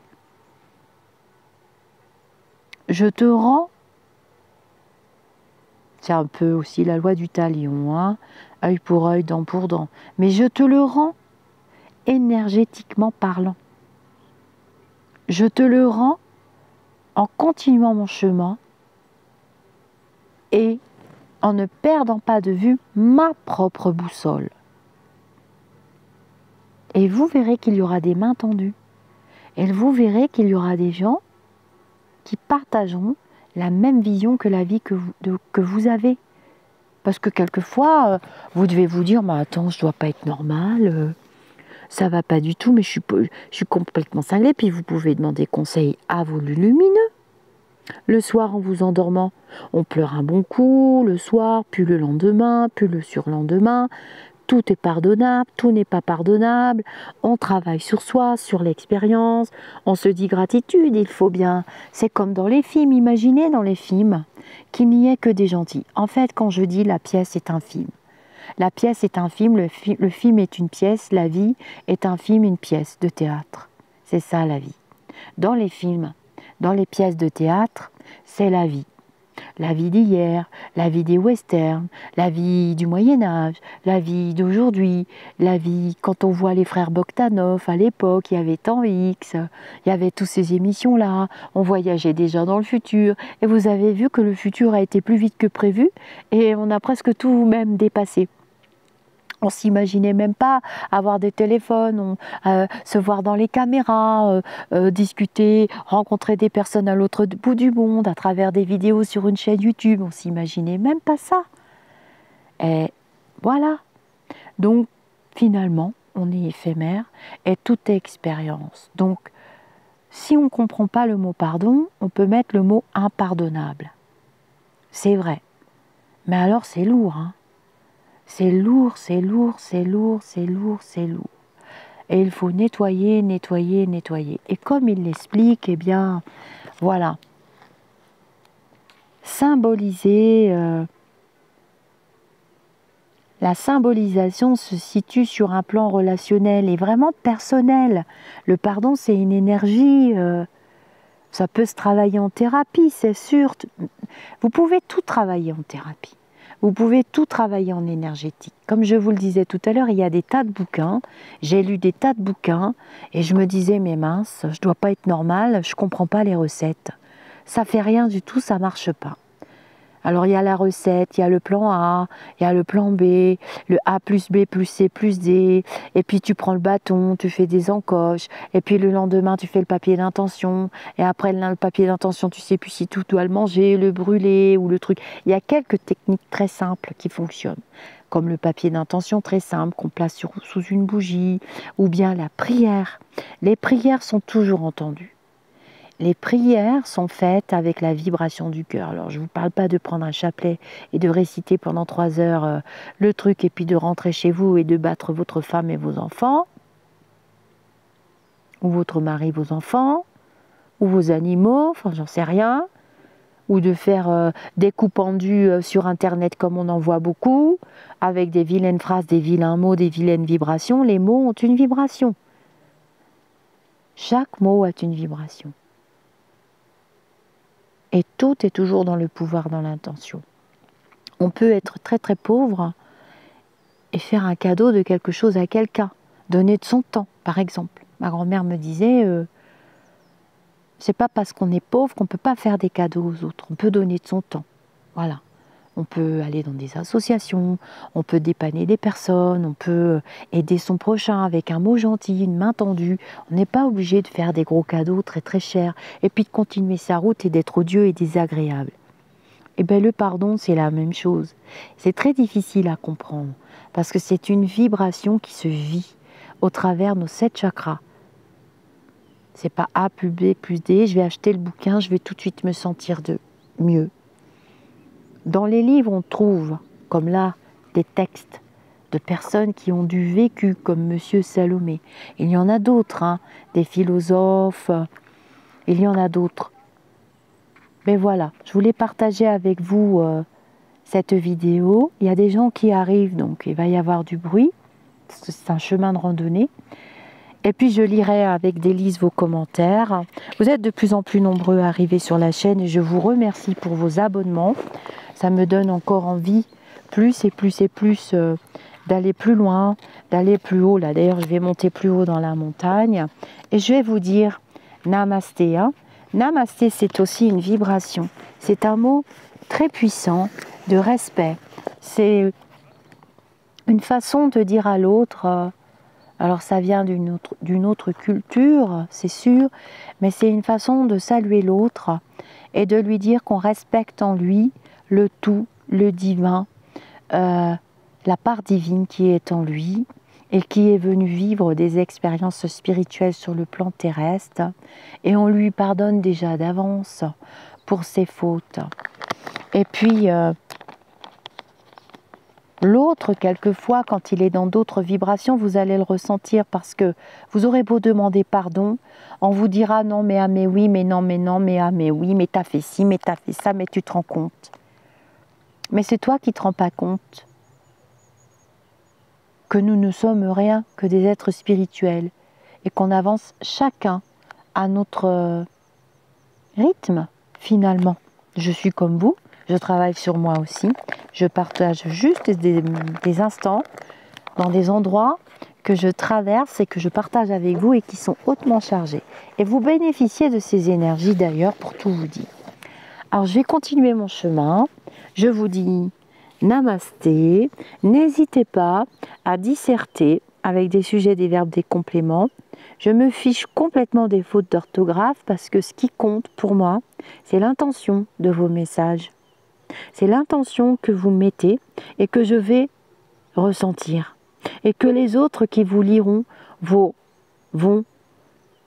Je te rends, c'est un peu aussi la loi du talion, hein, œil pour œil, dent pour dent, mais je te le rends énergétiquement parlant. Je te le rends en continuant mon chemin et en ne perdant pas de vue ma propre boussole. Et vous verrez qu'il y aura des mains tendues. Et vous verrez qu'il y aura des gens qui partageront la même vision que la vie que vous avez. Parce que quelquefois, vous devez vous dire, mais attends, je dois pas être normale, ça va pas du tout, mais je suis complètement cinglée. Puis vous pouvez demander conseil à vos lumineux. Le soir, en vous endormant, on pleure un bon coup, le soir, puis le lendemain, puis le surlendemain. Tout est pardonnable, tout n'est pas pardonnable. On travaille sur soi, sur l'expérience. On se dit gratitude, il faut bien. C'est comme dans les films, imaginez dans les films qu'il n'y ait que des gentils. En fait, quand je dis la pièce est un film, la pièce est un film, le film est une pièce, la vie est un film, une pièce de théâtre. C'est ça la vie. Dans les films, dans les pièces de théâtre, c'est la vie. La vie d'hier, la vie des westerns, la vie du Moyen-Âge, la vie d'aujourd'hui, la vie quand on voit les frères Bogdanov à l'époque, il y avait Temps X, il y avait toutes ces émissions-là, on voyageait déjà dans le futur, et vous avez vu que le futur a été plus vite que prévu, et on a presque tout même dépassé. On s'imaginait même pas avoir des téléphones, se voir dans les caméras, discuter, rencontrer des personnes à l'autre bout du monde à travers des vidéos sur une chaîne YouTube. On s'imaginait même pas ça. Et voilà. Donc finalement, on est éphémère et tout est expérience. Donc si on ne comprend pas le mot pardon, on peut mettre le mot impardonnable. C'est vrai. Mais alors c'est lourd, hein. C'est lourd, c'est lourd, c'est lourd, c'est lourd, c'est lourd. Et il faut nettoyer, nettoyer, nettoyer. Et comme il l'explique, eh bien, voilà. Symboliser, la symbolisation se situe sur un plan relationnel et vraiment personnel. Le pardon, c'est une énergie, ça peut se travailler en thérapie, c'est sûr. Vous pouvez tout travailler en thérapie. Vous pouvez tout travailler en énergétique. Comme je vous le disais tout à l'heure, il y a des tas de bouquins. J'ai lu des tas de bouquins et je me disais, mais mince, je dois pas être normale, je comprends pas les recettes. Ça fait rien du tout, ça marche pas. Alors il y a la recette, il y a le plan A, il y a le plan B, le A plus B plus C plus D, et puis tu prends le bâton, tu fais des encoches, et puis le lendemain tu fais le papier d'intention, et après le papier d'intention tu sais plus si tu dois le manger, le brûler ou le truc. Il y a quelques techniques très simples qui fonctionnent, comme le papier d'intention très simple qu'on place sous une bougie, ou bien la prière. Les prières sont toujours entendues. Les prières sont faites avec la vibration du cœur. Alors, je ne vous parle pas de prendre un chapelet et de réciter pendant 3 heures le truc et puis de rentrer chez vous et de battre votre femme et vos enfants, ou votre mari, vos enfants, ou vos animaux, enfin, j'en sais rien, ou de faire des coups pendus sur Internet comme on en voit beaucoup, avec des vilaines phrases, des vilains mots, des vilaines vibrations. Les mots ont une vibration. Chaque mot a une vibration. Et tout est toujours dans le pouvoir, dans l'intention. On peut être très très pauvre et faire un cadeau de quelque chose à quelqu'un. Donner de son temps, par exemple. Ma grand-mère me disait, c'est pas parce qu'on est pauvre qu'on ne peut pas faire des cadeaux aux autres. On peut donner de son temps. Voilà. On peut aller dans des associations, on peut dépanner des personnes, on peut aider son prochain avec un mot gentil, une main tendue. On n'est pas obligé de faire des gros cadeaux très très chers et puis de continuer sa route et d'être odieux et désagréable. Et bien le pardon, c'est la même chose. C'est très difficile à comprendre parce que c'est une vibration qui se vit au travers nos 7 chakras. C'est pas A plus B plus D, je vais acheter le bouquin, je vais tout de suite me sentir mieux. Dans les livres, on trouve, comme là, des textes de personnes qui ont du vécu, comme Monsieur Salomé. Il y en a d'autres, hein, des philosophes, il y en a d'autres. Mais voilà, je voulais partager avec vous cette vidéo. Il y a des gens qui arrivent, donc il va y avoir du bruit, parce que c'est un chemin de randonnée. Et puis je lirai avec délice vos commentaires. Vous êtes de plus en plus nombreux à arriver sur la chaîne et je vous remercie pour vos abonnements. Ça me donne encore envie, plus et plus et plus, d'aller plus loin, d'aller plus haut. Là, d'ailleurs, je vais monter plus haut dans la montagne. Et je vais vous dire Namasté. Hein. Namasté, c'est aussi une vibration. C'est un mot très puissant de respect. C'est une façon de dire à l'autre... alors ça vient d'une autre culture, c'est sûr, mais c'est une façon de saluer l'autre et de lui dire qu'on respecte en lui le tout, le divin, la part divine qui est en lui et qui est venue vivre des expériences spirituelles sur le plan terrestre. Et on lui pardonne déjà d'avance pour ses fautes. Et puis... l'autre, quelquefois, quand il est dans d'autres vibrations, vous allez le ressentir parce que vous aurez beau demander pardon, on vous dira non, mais ah, mais oui, mais non, mais non, mais ah, mais oui, mais t'as fait ci, mais t'as fait ça, mais tu te rends compte. Mais c'est toi qui te rends pas compte que nous ne sommes rien que des êtres spirituels et qu'on avance chacun à notre rythme, finalement. Je suis comme vous. Je travaille sur moi aussi. Je partage juste des instants dans des endroits que je traverse et que je partage avec vous et qui sont hautement chargés. Et vous bénéficiez de ces énergies d'ailleurs pour tout vous dire. Alors je vais continuer mon chemin. Je vous dis namasté. N'hésitez pas à disserter avec des sujets, des verbes, des compléments. Je me fiche complètement des fautes d'orthographe parce que ce qui compte pour moi, c'est l'intention de vos messages. C'est l'intention que vous mettez et que je vais ressentir. Et que les autres qui vous liront vont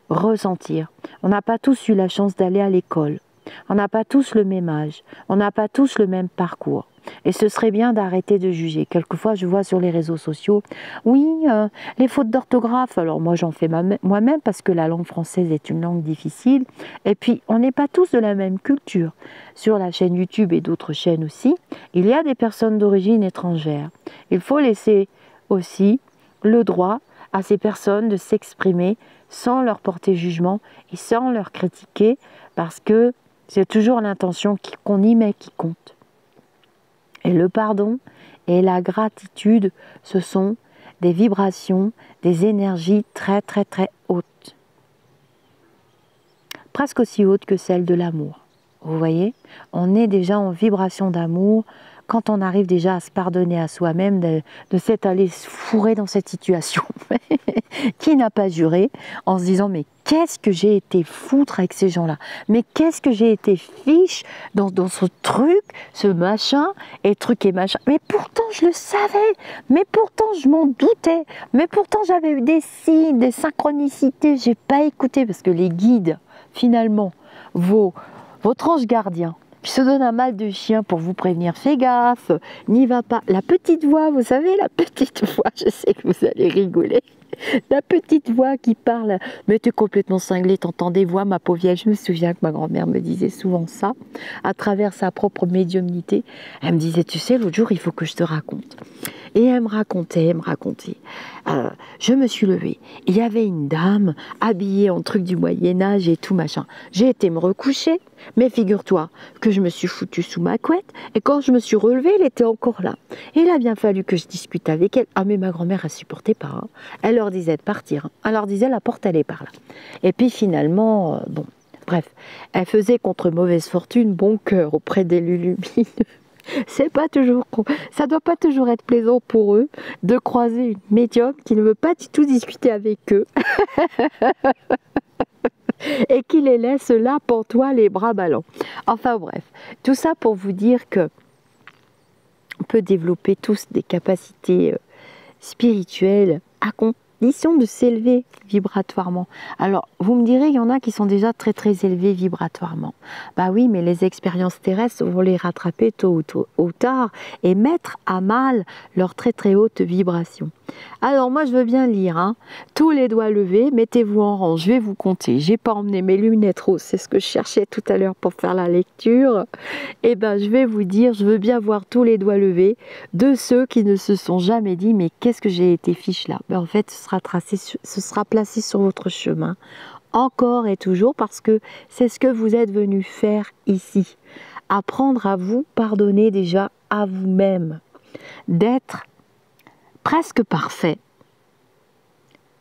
ressentir. On n'a pas tous eu la chance d'aller à l'école. On n'a pas tous le même âge. On n'a pas tous le même parcours. Et ce serait bien d'arrêter de juger. Quelquefois, je vois sur les réseaux sociaux, oui, les fautes d'orthographe. Alors moi, j'en fais moi-même parce que la langue française est une langue difficile. Et puis, on n'est pas tous de la même culture. Sur la chaîne YouTube et d'autres chaînes aussi, il y a des personnes d'origine étrangère. Il faut laisser aussi le droit à ces personnes de s'exprimer sans leur porter jugement et sans leur critiquer, parce que c'est toujours l'intention qu'on y met qui compte. Et le pardon et la gratitude, ce sont des vibrations, des énergies très très très hautes. Presque aussi hautes que celles de l'amour. Vous voyez, on est déjà en vibration d'amour quand on arrive déjà à se pardonner à soi-même de s'être allé se fourrer dans cette situation. Qui n'a pas juré en se disant mais qu'est-ce que j'ai été foutre avec ces gens-là, mais qu'est-ce que j'ai été fiche dans ce truc, ce machin et truc et machin, mais pourtant je le savais, mais pourtant je m'en doutais, mais pourtant j'avais eu des signes, des synchronicités, j'ai pas écouté parce que les guides finalement, votre ange gardien qui se donne un mal de chien pour vous prévenir, fais gaffe, n'y va pas. La petite voix, vous savez, la petite voix, je sais que vous allez rigoler. La petite voix qui parle, mais t'es complètement cinglée, t'entends des voix, ma pauvre vieille. Je me souviens que ma grand-mère me disait souvent ça, à travers sa propre médiumnité. Elle me disait, tu sais, l'autre jour, il faut que je te raconte. Et elle me racontait. Je me suis levée. Il y avait une dame habillée en truc du Moyen-Âge et tout machin. J'ai été me recoucher, mais figure-toi que je me suis foutue sous ma couette et quand je me suis relevée, elle était encore là. Et il a bien fallu que je discute avec elle. Ah mais ma grand-mère, elle supportait pas. Hein. Elle leur disait de partir. Hein. Elle leur disait la porte, elle est par là. Et puis finalement, bon, bref, elle faisait contre mauvaise fortune bon cœur auprès des lumineux. C'est pas toujours, ça doit pas toujours être plaisant pour eux de croiser une médium qui ne veut pas du tout discuter avec eux et qui les laisse là pantois les bras ballants. Enfin bref, tout ça pour vous dire que on peut développer tous des capacités spirituelles à condition de s'élever vibratoirement. Alors, vous me direz, il y en a qui sont déjà très très élevés vibratoirement. Bah oui, mais les expériences terrestres vont les rattraper tôt ou tard et mettre à mal leur très très haute vibration. Alors moi je veux bien lire, hein. Tous les doigts levés, mettez-vous en rang, je vais vous compter. J'ai pas emmené mes lunettes roses, c'est ce que je cherchais tout à l'heure pour faire la lecture. Et ben je vais vous dire, je veux bien voir tous les doigts levés de ceux qui ne se sont jamais dit mais qu'est-ce que j'ai été fiche là. Ben, en fait ce sera placé sur votre chemin encore et toujours parce que c'est ce que vous êtes venu faire ici. Apprendre à vous pardonner déjà à vous-même, d'être presque parfait.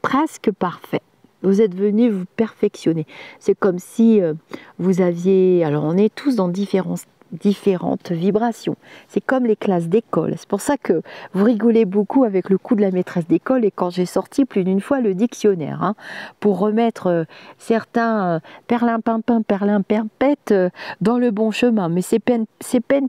Presque parfait. Vous êtes venu vous perfectionner. C'est comme si vous aviez... Alors on est tous dans différentes vibrations. C'est comme les classes d'école. C'est pour ça que vous rigolez beaucoup avec le coup de la maîtresse d'école et quand j'ai sorti plus d'une fois le dictionnaire hein, pour remettre certains perlimpinpin, perlimpinpette dans le bon chemin. Mais c'est peine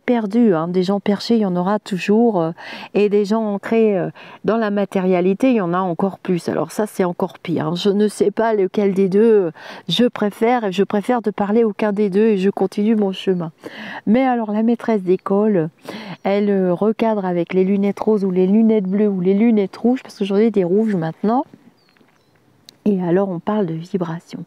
perdue. Hein. Des gens perchés, il y en aura toujours et des gens ancrés dans la matérialité, il y en a encore plus. Alors ça, c'est encore pire. Hein. Je ne sais pas lequel des deux je préfère et je préfère de parler aucun des deux et je continue mon chemin. Mais alors la maîtresse d'école, elle recadre avec les lunettes roses ou les lunettes bleues ou les lunettes rouges, parce que j'en ai des rouges maintenant. Et alors on parle de vibrations.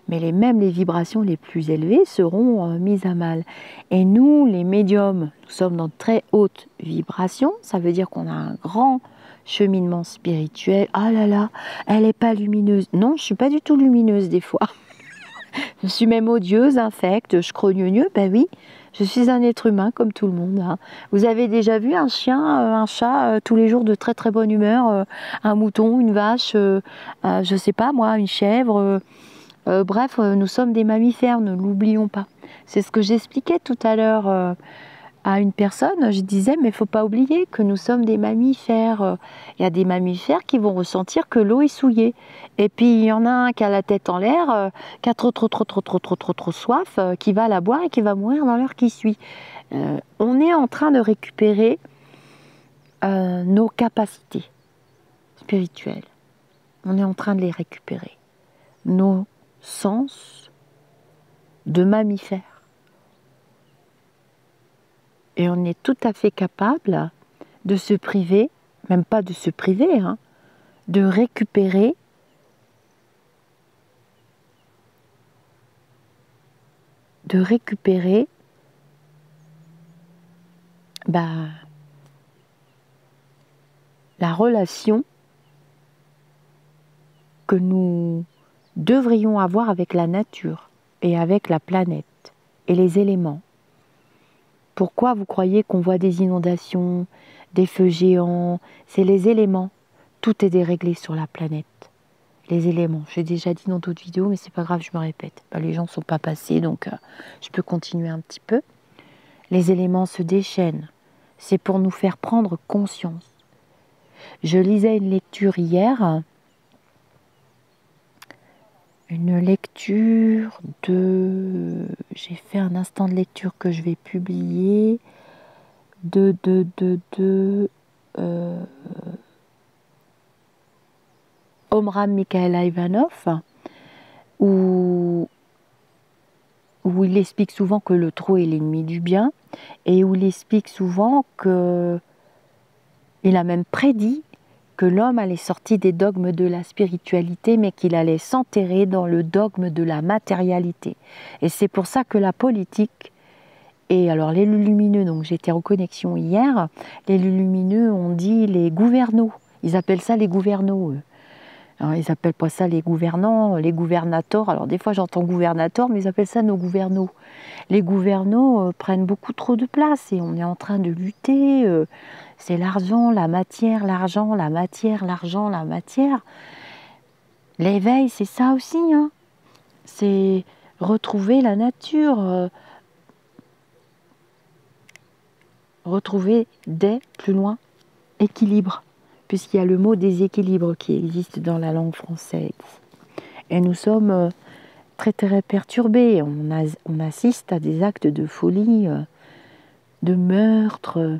Mais même les vibrations les plus élevées seront mises à mal. Et nous, les médiums, nous sommes dans de très hautes vibrations. Ça veut dire qu'on a un grand cheminement spirituel. Ah là là, elle n'est pas lumineuse. Non, je ne suis pas du tout lumineuse des fois. Je suis même odieuse, infecte, je crogneux. Ben oui. Je suis un être humain comme tout le monde. Hein. Vous avez déjà vu un chien, un chat tous les jours de très très bonne humeur, un mouton, une vache, je sais pas moi, une chèvre. Bref, nous sommes des mammifères, ne l'oublions pas. C'est ce que j'expliquais tout à l'heure à une personne. Je disais, mais il ne faut pas oublier que nous sommes des mammifères. Il y a des mammifères qui vont ressentir que l'eau est souillée. Et puis, il y en a un qui a la tête en l'air, qui a trop soif, qui va la boire et qui va mourir dans l'heure qui suit. On est en train de récupérer nos capacités spirituelles. On est en train de les récupérer. Nos sens de mammifère. Et on est tout à fait capable de se priver, même pas de se priver, hein, de récupérer la relation que nous devrions avoir avec la nature et avec la planète et les éléments. Pourquoi vous croyez qu'on voit des inondations, des feux géants? C'est les éléments. Tout est déréglé sur la planète. Les éléments. J'ai déjà dit dans d'autres vidéos, mais c'est pas grave, je me répète. Les gens ne sont pas passés, donc je peux continuer un petit peu. Les éléments se déchaînent. C'est pour nous faire prendre conscience. Je lisais une lecture hier, j'ai fait un instant de lecture que je vais publier, Omram Mikhaël Ivanov, où il explique souvent que le trop est l'ennemi du bien, et où il explique souvent que il a même prédit que l'homme allait sortir des dogmes de la spiritualité, mais qu'il allait s'enterrer dans le dogme de la matérialité. Et c'est pour ça que la politique, et alors les lumineux, donc j'étais en connexion hier, les lumineux ont dit les gouverneaux, ils appellent ça les gouverneaux, eux. Alors, ils appellent pas ça les gouvernants, les gouvernateurs. Alors des fois j'entends gouvernateur, mais ils appellent ça nos gouverneaux. Les gouverneaux prennent beaucoup trop de place et on est en train de lutter. C'est l'argent, la matière, l'argent, la matière, l'argent, la matière. L'éveil, c'est ça aussi, hein. C'est retrouver la nature, retrouver plus loin, équilibre, puisqu'il y a le mot déséquilibre qui existe dans la langue française. Et nous sommes très très perturbés. On assiste à des actes de folie, de meurtre,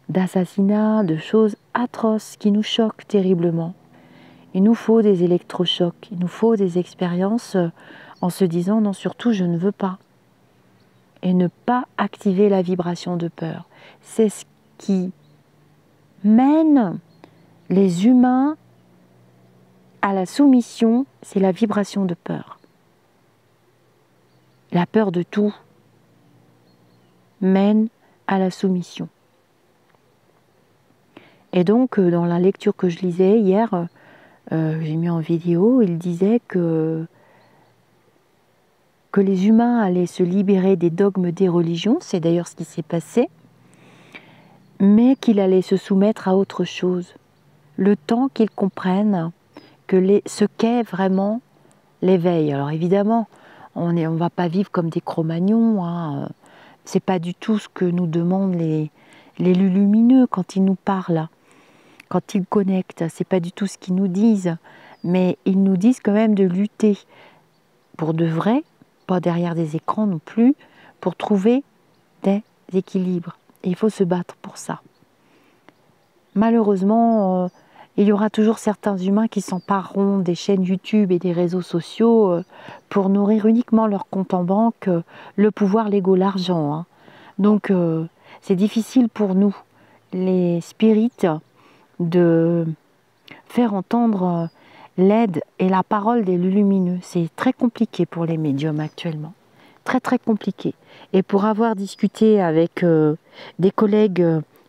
d'assassinats, de choses atroces qui nous choquent terriblement. Il nous faut des électrochocs, il nous faut des expériences en se disant non, surtout je ne veux pas. Et ne pas activer la vibration de peur. C'est ce qui mène les humains à la soumission, c'est la vibration de peur. La peur de tout mène à la soumission. Et donc, dans la lecture que je lisais hier, j'ai mis en vidéo, il disait que les humains allaient se libérer des dogmes des religions, c'est d'ailleurs ce qui s'est passé, mais qu'il allait se soumettre à autre chose. Le temps qu'ils comprennent ce qu'est vraiment l'éveil. Alors évidemment, on ne va pas vivre comme des Cro-Magnons, hein. C'est pas du tout ce que nous demandent les lumineux quand ils nous parlent, quand ils connectent. C'est pas du tout ce qu'ils nous disent, mais ils nous disent quand même de lutter pour de vrai, pas derrière des écrans non plus, pour trouver des équilibres. Et il faut se battre pour ça. Malheureusement, il y aura toujours certains humains qui s'empareront des chaînes YouTube et des réseaux sociaux pour nourrir uniquement leur compte en banque, le pouvoir, l'ego, l'argent, hein. Donc c'est difficile pour nous, les spirites, de faire entendre l'aide et la parole des lumineux. C'est très compliqué pour les médiums actuellement. Très très compliqué. Et pour avoir discuté avec des collègues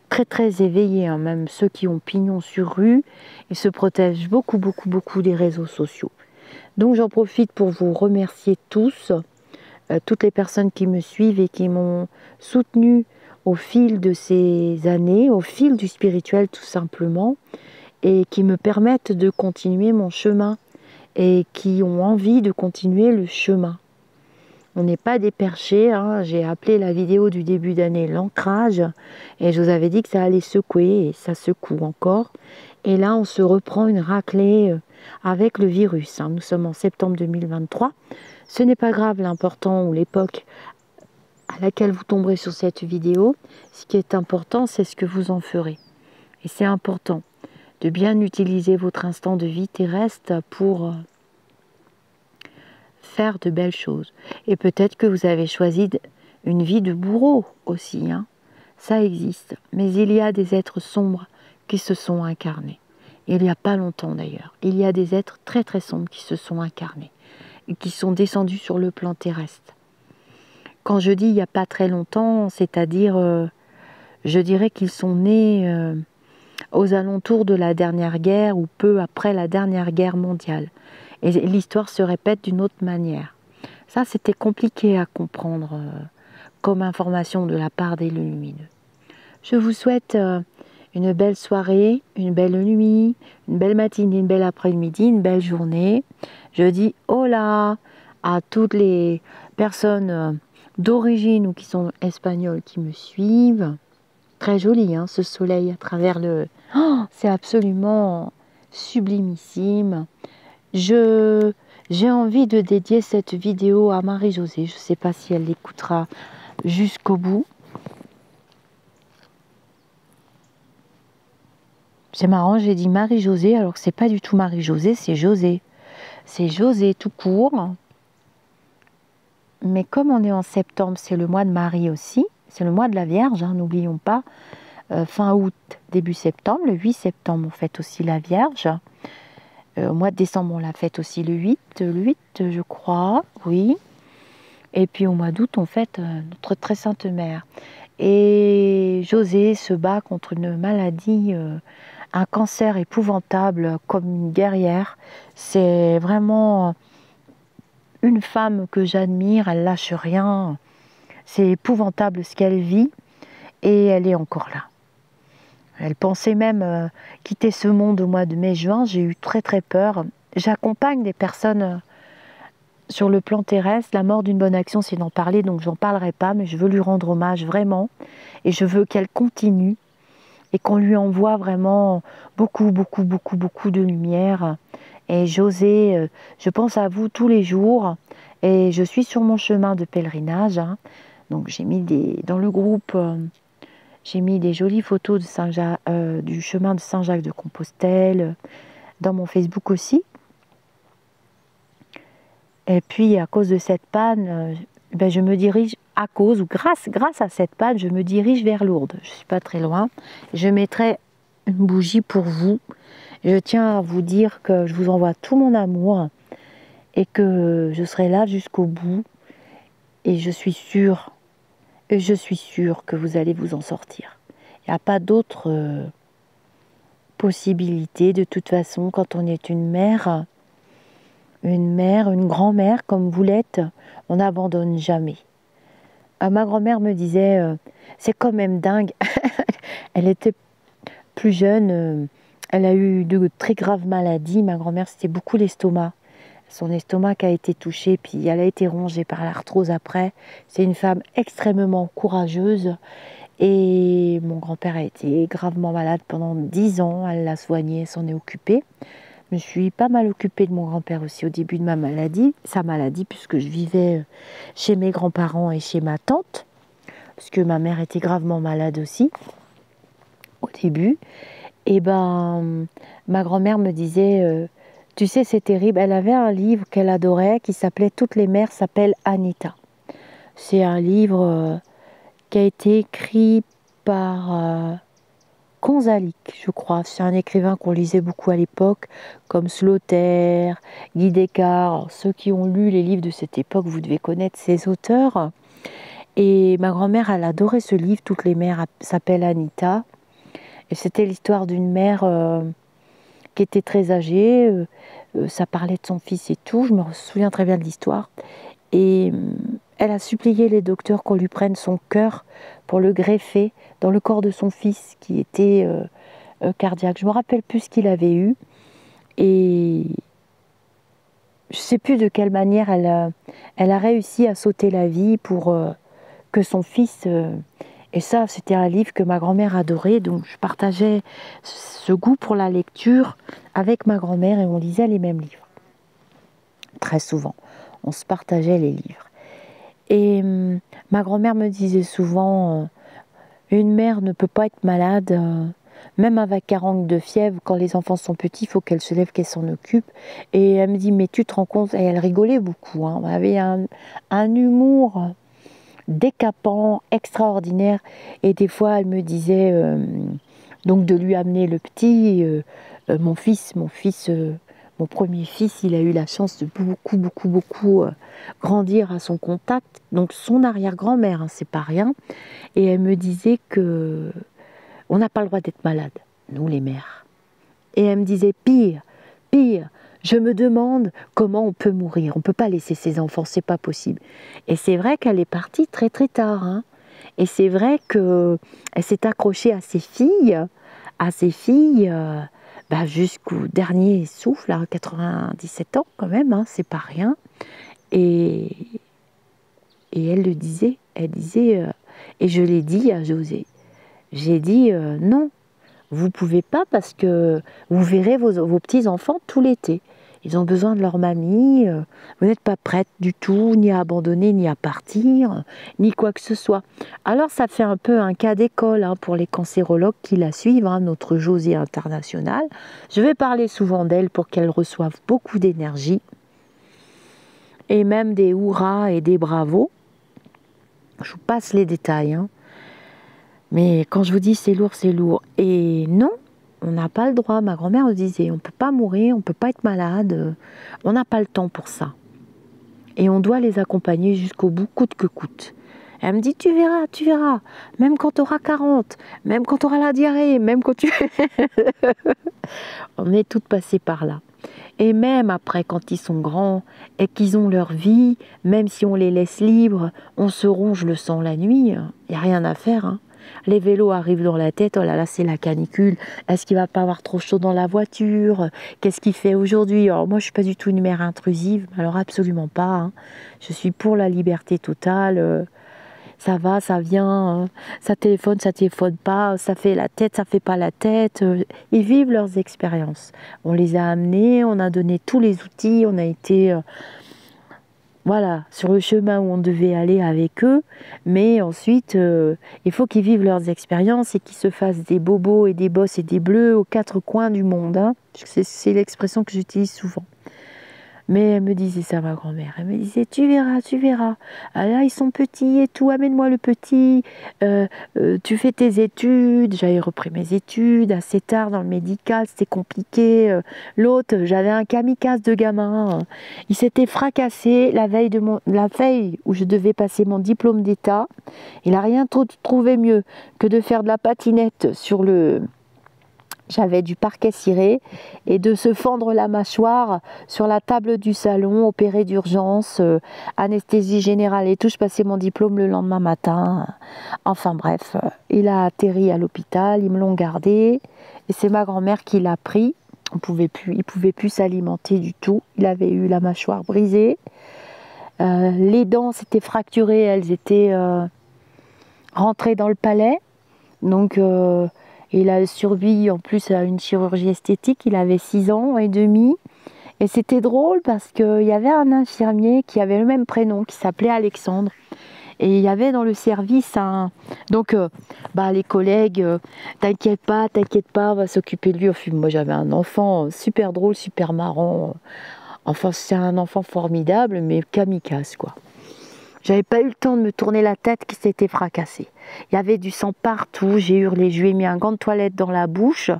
très très éveillés, hein, même ceux qui ont pignon sur rue, ils se protègent beaucoup des réseaux sociaux. Donc j'en profite pour vous remercier tous, toutes les personnes qui me suivent et qui m'ont soutenu au fil de ces années, au fil du spirituel tout simplement, et qui me permettent de continuer mon chemin et qui ont envie de continuer le chemin. On n'est pas des perchés, hein. J'ai appelé la vidéo du début d'année l'ancrage et je vous avais dit que ça allait secouer et ça secoue encore. Et là, on se reprend une raclée avec le virus, hein. Nous sommes en septembre 2023. Ce n'est pas grave l'important ou l'époque à laquelle vous tomberez sur cette vidéo. Ce qui est important, c'est ce que vous en ferez. Et c'est important de bien utiliser votre instant de vie terrestre pour faire de belles choses. Et peut-être que vous avez choisi une vie de bourreau aussi, hein. Ça existe. Mais il y a des êtres sombres qui se sont incarnés. Il n'y a pas longtemps d'ailleurs. Il y a des êtres très très sombres qui se sont incarnés et qui sont descendus sur le plan terrestre. Quand je dis il n'y a pas très longtemps, c'est-à-dire, je dirais qu'ils sont nés aux alentours de la dernière guerre ou peu après la dernière guerre mondiale. Et l'histoire se répète d'une autre manière. Ça, c'était compliqué à comprendre comme information de la part des lumineux. Je vous souhaite une belle soirée, une belle nuit, une belle matinée, une belle après-midi, une belle journée. Je dis hola à toutes les personnes d'origine ou qui sont espagnoles qui me suivent. Très joli, hein, ce soleil à travers le... Oh, c'est absolument sublimissime. J'ai envie de dédier cette vidéo à Marie-Josée. Je ne sais pas si elle l'écoutera jusqu'au bout. C'est marrant, j'ai dit Marie-Josée alors que c'est pas du tout Marie-Josée, c'est José. C'est José tout court. Mais comme on est en septembre, c'est le mois de Marie aussi. C'est le mois de la Vierge, hein, n'oublions pas. Fin août, début septembre. Le 8 septembre, on fête aussi la Vierge. Au mois de décembre, on la fête aussi le 8, je crois, oui. Et puis au mois d'août, on fête notre très sainte mère. Et José se bat contre une maladie, un cancer épouvantable, comme une guerrière. C'est vraiment une femme que j'admire, elle lâche rien. C'est épouvantable ce qu'elle vit et elle est encore là. Elle pensait même quitter ce monde au mois de mai-juin. J'ai eu très très peur. J'accompagne des personnes sur le plan terrestre. La mort d'une bonne action, c'est d'en parler, donc j'en parlerai pas, mais je veux lui rendre hommage vraiment. Et je veux qu'elle continue et qu'on lui envoie vraiment beaucoup, beaucoup, beaucoup, beaucoup de lumière. Et José, je pense à vous tous les jours. Et je suis sur mon chemin de pèlerinage, hein. Donc j'ai mis dans le groupe... j'ai mis des jolies photos de du chemin de Saint-Jacques de Compostelle, dans mon Facebook aussi. Et puis, à cause de cette panne, je me dirige, à cause ou grâce à cette panne, je me dirige vers Lourdes. Je ne suis pas très loin. Je mettrai une bougie pour vous. Je tiens à vous dire que je vous envoie tout mon amour et que je serai là jusqu'au bout. Et je suis sûre que vous allez vous en sortir. Il n'y a pas d'autre possibilité. De toute façon, quand on est une mère, une grand-mère comme vous l'êtes, on n'abandonne jamais. Ma grand-mère me disait, c'est quand même dingue. Elle était plus jeune, elle a eu de très graves maladies. Ma grand-mère, c'était beaucoup l'estomac. Son estomac a été touché, puis elle a été rongée par l'arthrose après. C'est une femme extrêmement courageuse. Et mon grand-père a été gravement malade pendant 10 ans. Elle l'a soigné, s'en est occupée. Je me suis pas mal occupée de mon grand-père aussi au début de sa maladie, puisque je vivais chez mes grands-parents et chez ma tante, puisque ma mère était gravement malade aussi, au début. Et ma grand-mère me disait, tu sais, c'est terrible, elle avait un livre qu'elle adorait, qui s'appelait « Toutes les mères s'appellent Anita ». C'est un livre qui a été écrit par... Konzalik, je crois, c'est un écrivain qu'on lisait beaucoup à l'époque, comme Slaughter, Guy Descartes. Alors, ceux qui ont lu les livres de cette époque, vous devez connaître ces auteurs. Et ma grand-mère, elle adorait ce livre, Toutes les mères s'appellent Anita. Et c'était l'histoire d'une mère qui était très âgée. Ça parlait de son fils et tout, je me souviens très bien de l'histoire. Et elle a supplié les docteurs qu'on lui prenne son cœur pour le greffer dans le corps de son fils qui était cardiaque. Je ne me rappelle plus ce qu'il avait eu. Et je ne sais plus de quelle manière elle a réussi à sauter la vie pour que son fils... et ça, c'était un livre que ma grand-mère adorait. Donc je partageais ce goût pour la lecture avec ma grand-mère et on lisait les mêmes livres. Très souvent, on se partageait les livres. Et ma grand-mère me disait souvent, une mère ne peut pas être malade même avec 40 de fièvre, quand les enfants sont petits, il faut qu'elle se lève, qu'elle s'en occupe. Et elle me dit, mais tu te rends compte, et elle rigolait beaucoup, hein. Elle avait un humour décapant, extraordinaire. Et des fois, elle me disait, donc de lui amener le petit, mon premier fils, il a eu la chance de beaucoup grandir à son contact. Donc son arrière-grand-mère, hein, c'est pas rien. Et elle me disait que on n'a pas le droit d'être malade, nous les mères. Et elle me disait pire, je me demande comment on peut mourir. On peut pas laisser ses enfants, c'est pas possible. Et c'est vrai qu'elle est partie très très tard, hein. Et c'est vrai que elle s'est accrochée à ses filles, jusqu'au dernier souffle, à 97 ans quand même, hein, c'est pas rien. Et elle le disait, et je l'ai dit à José. J'ai dit non, vous pouvez pas parce que vous verrez vos petits-enfants tout l'été. Ils ont besoin de leur mamie, vous n'êtes pas prête du tout, ni à abandonner, ni à partir, ni quoi que ce soit. Alors ça fait un peu un cas d'école, hein, pour les cancérologues qui la suivent, hein, notre José internationale. Je vais parler souvent d'elle pour qu'elle reçoive beaucoup d'énergie, et même des hurrahs et des bravos. Je vous passe les détails, hein. Mais quand je vous dis c'est lourd, c'est lourd. Et non, on n'a pas le droit. Ma grand-mère nous disait, on ne peut pas mourir, on ne peut pas être malade. On n'a pas le temps pour ça. Et on doit les accompagner jusqu'au bout, coûte que coûte. Elle me dit, tu verras. Même quand tu auras 40, même quand tu auras la diarrhée, même quand tu... On est toutes passées par là. Et même après, quand ils sont grands et qu'ils ont leur vie, même si on les laisse libres, on se ronge le sang la nuit. Il n'y a rien à faire, hein. Les vélos arrivent dans la tête, oh là là, c'est la canicule. Est-ce qu'il va pas avoir trop chaud dans la voiture? Qu'est-ce qu'il fait aujourd'hui? Alors moi, je suis pas du tout une mère intrusive, alors absolument pas, hein. Je suis pour la liberté totale. Ça va, ça vient, ça téléphone pas, ça fait la tête, ça fait pas la tête. Ils vivent leurs expériences. On les a amenés, on a donné tous les outils, on a été... Voilà, sur le chemin où on devait aller avec eux, mais ensuite, il faut qu'ils vivent leurs expériences et qu'ils se fassent des bobos et des bosses et des bleus aux quatre coins du monde, hein. C'est l'expression que j'utilise souvent. Mais elle me disait ça, ma grand-mère. Elle me disait, tu verras. Ah là, ils sont petits et tout, amène-moi le petit. Tu fais tes études. J'avais repris mes études assez tard dans le médical, c'était compliqué. L'autre, j'avais un kamikaze de gamin. Il s'était fracassé la veille où je devais passer mon diplôme d'État. Il n'a rien trouvé mieux que de faire de la patinette sur le... J'avais du parquet ciré et de se fendre la mâchoire sur la table du salon, opéré d'urgence, anesthésie générale et tout. Je passais mon diplôme le lendemain matin. Enfin bref, il a atterri à l'hôpital, ils me l'ont gardé et c'est ma grand-mère qui l'a pris. Il pouvait plus s'alimenter du tout. Il avait eu la mâchoire brisée. Les dents s'étaient fracturées, elles étaient rentrées dans le palais. Donc... il a survécu en plus à une chirurgie esthétique, il avait 6 ans et demi. Et c'était drôle parce qu'il y avait un infirmier qui avait le même prénom, qui s'appelait Alexandre. Et il y avait dans le service un... Donc, les collègues, t'inquiète pas, on va s'occuper de lui. Enfin, moi, j'avais un enfant super drôle, super marrant. Enfin, c'est un enfant formidable, mais kamikaze, quoi. J'avais pas eu le temps de me tourner la tête qui s'était fracassée. Il y avait du sang partout, j'ai hurlé, je lui ai mis un gant de toilette dans la bouche,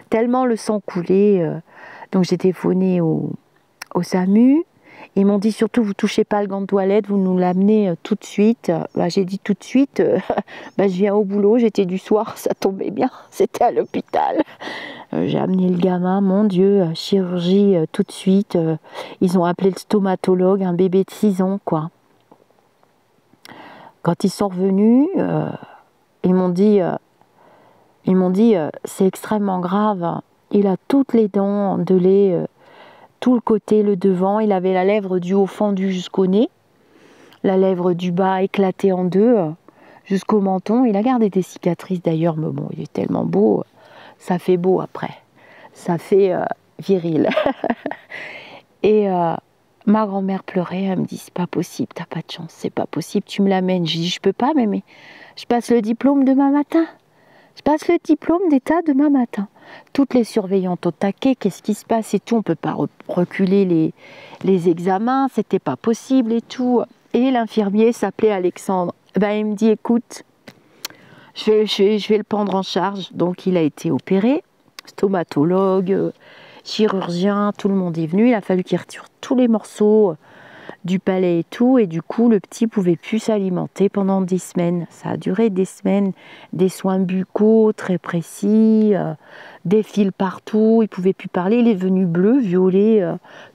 tellement le sang coulait. Donc j'ai téléphoné au SAMU. Ils m'ont dit surtout, vous touchez pas le gant de toilette, vous nous l'amenez tout de suite. J'ai dit tout de suite, je viens au boulot, j'étais du soir, ça tombait bien, c'était à l'hôpital. J'ai amené le gamin, mon Dieu, chirurgie tout de suite. Ils ont appelé le stomatologue, un bébé de 6 ans, quoi. Quand ils sont revenus, ils m'ont dit, c'est extrêmement grave. Il a toutes les dents de lait, tout le côté, le devant. Il avait la lèvre du haut fendue jusqu'au nez, la lèvre du bas éclatée en deux, jusqu'au menton. Il a gardé des cicatrices d'ailleurs, mais bon, il est tellement beau, ça fait beau après. Ça fait viril. Et... ma grand-mère pleurait, elle me dit, c'est pas possible, t'as pas de chance, c'est pas possible, tu me l'amènes. Je dis, je peux pas, mais je passe le diplôme demain matin. Je passe le diplôme d'état demain matin. Toutes les surveillantes au taquet, qu'est-ce qui se passe et tout. On ne peut pas reculer les examens, c'était pas possible et tout. Et l'infirmier s'appelait Alexandre. Ben, il me dit, écoute, je vais le prendre en charge. Donc il a été opéré, stomatologue, chirurgien, tout le monde est venu. Il a fallu qu'il retire tous les morceaux du palais et tout, et du coup le petit pouvait plus s'alimenter pendant des semaines. Ça a duré des semaines, des soins buccaux très précis, des fils partout, il pouvait plus parler, il est devenu bleu, violet,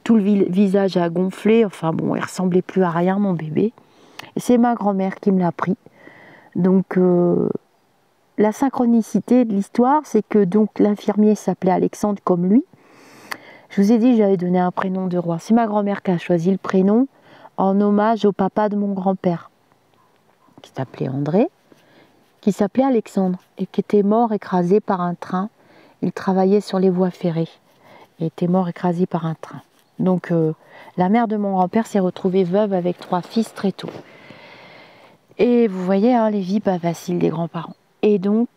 tout le visage a gonflé, enfin bon, il ressemblait plus à rien mon bébé. Et c'est ma grand-mère qui me l'a pris. Donc la synchronicité de l'histoire, c'est que donc l'infirmier s'appelait Alexandre comme lui. Je vous ai dit, j'avais donné un prénom de roi. C'est ma grand-mère qui a choisi le prénom en hommage au papa de mon grand-père, qui s'appelait André, qui s'appelait Alexandre, et qui était mort écrasé par un train. Il travaillait sur les voies ferrées, et était mort écrasé par un train. Donc la mère de mon grand-père s'est retrouvée veuve avec 3 fils très tôt. Et vous voyez, hein, les vies pas faciles des grands-parents. Et donc,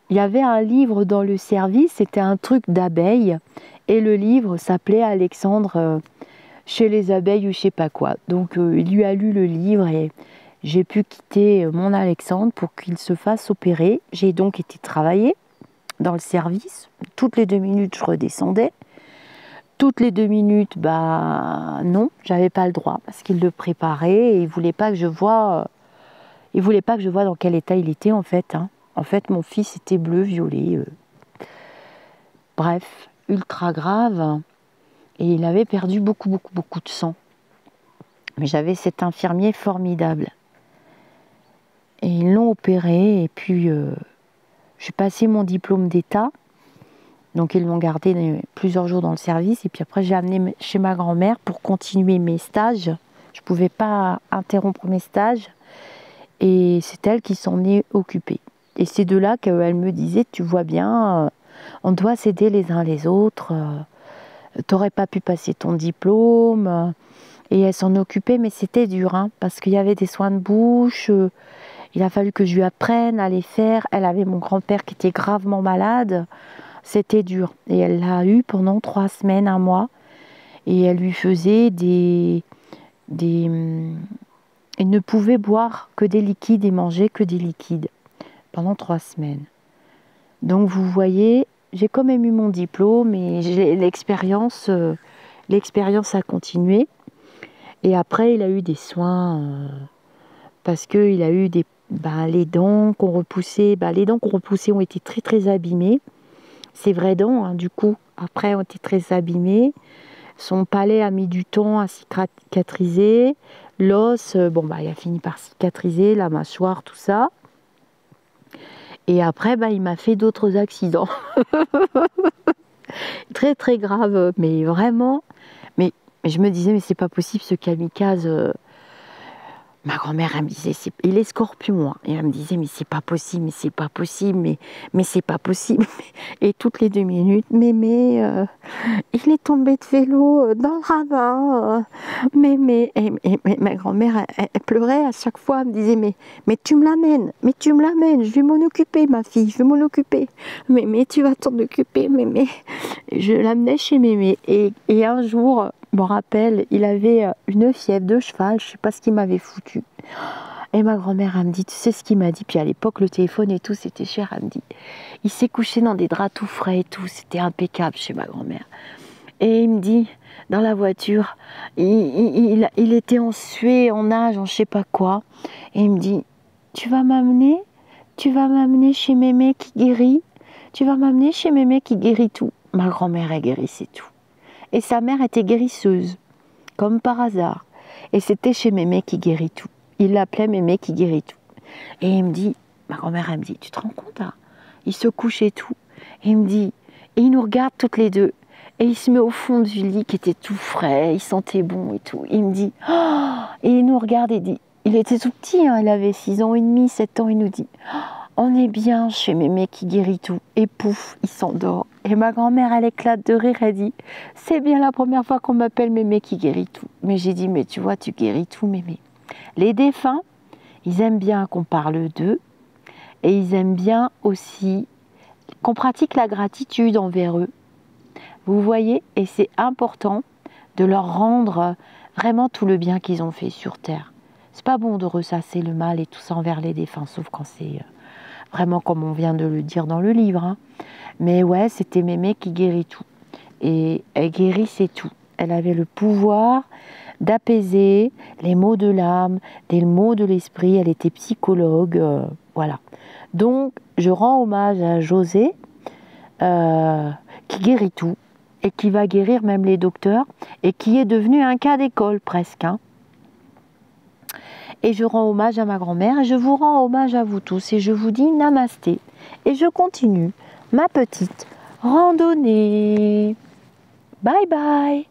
il y avait un livre dans le service, c'était un truc d'abeilles, et le livre s'appelait Alexandre chez les abeilles ou je sais pas quoi. Donc il lui a lu le livre et j'ai pu quitter mon Alexandre pour qu'il se fasse opérer. J'ai donc été travailler dans le service. Toutes les 2 minutes, je redescendais. Toutes les 2 minutes, bah non, j'avais pas le droit parce qu'il le préparait et il voulait pas que je voie dans quel état il était en fait. Hein. En fait, mon fils était bleu, violet. Bref, ultra grave. Et il avait perdu beaucoup de sang. Mais j'avais cet infirmier formidable. Et ils l'ont opéré, et puis j'ai passé mon diplôme d'état. Donc ils l'ont gardé plusieurs jours dans le service, et puis après j'ai amené chez ma grand-mère pour continuer mes stages. Je ne pouvais pas interrompre mes stages, et c'est elle qui s'en est occupée. Et c'est de là qu'elle me disait, tu vois bien, on doit s'aider les uns les autres. T'aurais pas pu passer ton diplôme, et elle s'en occupait, mais c'était dur, hein, parce qu'il y avait des soins de bouche, il a fallu que je lui apprenne à les faire, elle avait mon grand-père qui était gravement malade, c'était dur, et elle l'a eu pendant 3 semaines, 1 mois, et elle lui faisait elle ne pouvait boire que des liquides et manger que des liquides, pendant 3 semaines. Donc vous voyez, j'ai quand même eu mon diplôme et l'expérience a continué. Et après, il a eu des soins parce qu'il a eu les dents qu'on repoussait. Les dents qu'on repoussait ont été très abîmées. Ces vraies dents, hein, du coup, après ont été très abîmées. Son palais a mis du temps à cicatriser. L'os, il a fini par cicatriser, la mâchoire, tout ça. Et après, il m'a fait d'autres accidents. Très grave, mais vraiment. Mais je me disais, mais c'est pas possible ce kamikaze. Ma grand-mère, elle me disait, il est scorpion. Hein. Et elle me disait, mais c'est pas possible, mais c'est pas possible, mais c'est pas possible. Et toutes les 2 minutes, mais il est tombé de vélo dans le ravin. Et ma grand-mère, elle pleurait à chaque fois. Elle me disait, mais tu me l'amènes, je vais m'en occuper, ma fille, je vais m'en occuper. Mais tu vas t'en occuper, mais. Je l'amenais chez mémé. Et un jour, je me rappelle, il avait une fièvre de cheval, je sais pas ce qu'il m'avait foutu. Et ma grand-mère, elle me dit, tu sais ce qu'il m'a dit? Puis à l'époque, le téléphone et tout, c'était cher. Elle me dit, il s'est couché dans des draps tout frais et tout, c'était impeccable chez ma grand-mère. Et il me dit, dans la voiture, il était en suée, en nage, en je sais pas quoi. Et il me dit, tu vas m'amener chez mémé qui guérit? Tu vas m'amener chez mémé qui guérit tout? Ma grand-mère, elle guérissait tout. Et sa mère était guérisseuse, comme par hasard. Et c'était chez mémé qui guérit tout. Il l'appelait mémé qui guérit tout. Et il me dit, ma grand-mère, elle me dit, tu te rends compte, hein? Il se couche et tout. Et il me dit, et il nous regarde toutes les deux. Et il se met au fond du lit qui était tout frais, il sentait bon et tout. Il me dit, oh! Et il nous regarde et dit, il était tout petit, hein, il avait 6 ans et demi, 7 ans, il nous dit, oh, on est bien chez mémé qui guérit tout. Et pouf, il s'endort. Et ma grand-mère, elle éclate de rire, elle dit, c'est bien la première fois qu'on m'appelle mémé qui guérit tout. Mais j'ai dit, mais tu vois, tu guéris tout, mémé. Les défunts, ils aiment bien qu'on parle d'eux, Et ils aiment bien aussi qu'on pratique la gratitude envers eux. Vous voyez, et c'est important de leur rendre vraiment tout le bien qu'ils ont fait sur Terre. C'est pas bon de ressasser le mal et tout ça envers les défunts, sauf quand c'est vraiment comme on vient de le dire dans le livre. Hein. Mais ouais, c'était Mémé qui guérit tout. Et elle guérissait tout. Elle avait le pouvoir d'apaiser les maux de l'âme, les maux de l'esprit. Elle était psychologue, voilà. Donc, je rends hommage à José, qui guérit tout, et qui va guérir même les docteurs, et qui est devenu un cas d'école presque. Hein. Et je rends hommage à ma grand-mère, et je vous rends hommage à vous tous, et je vous dis namasté. Et je continue ma petite randonnée. Bye bye.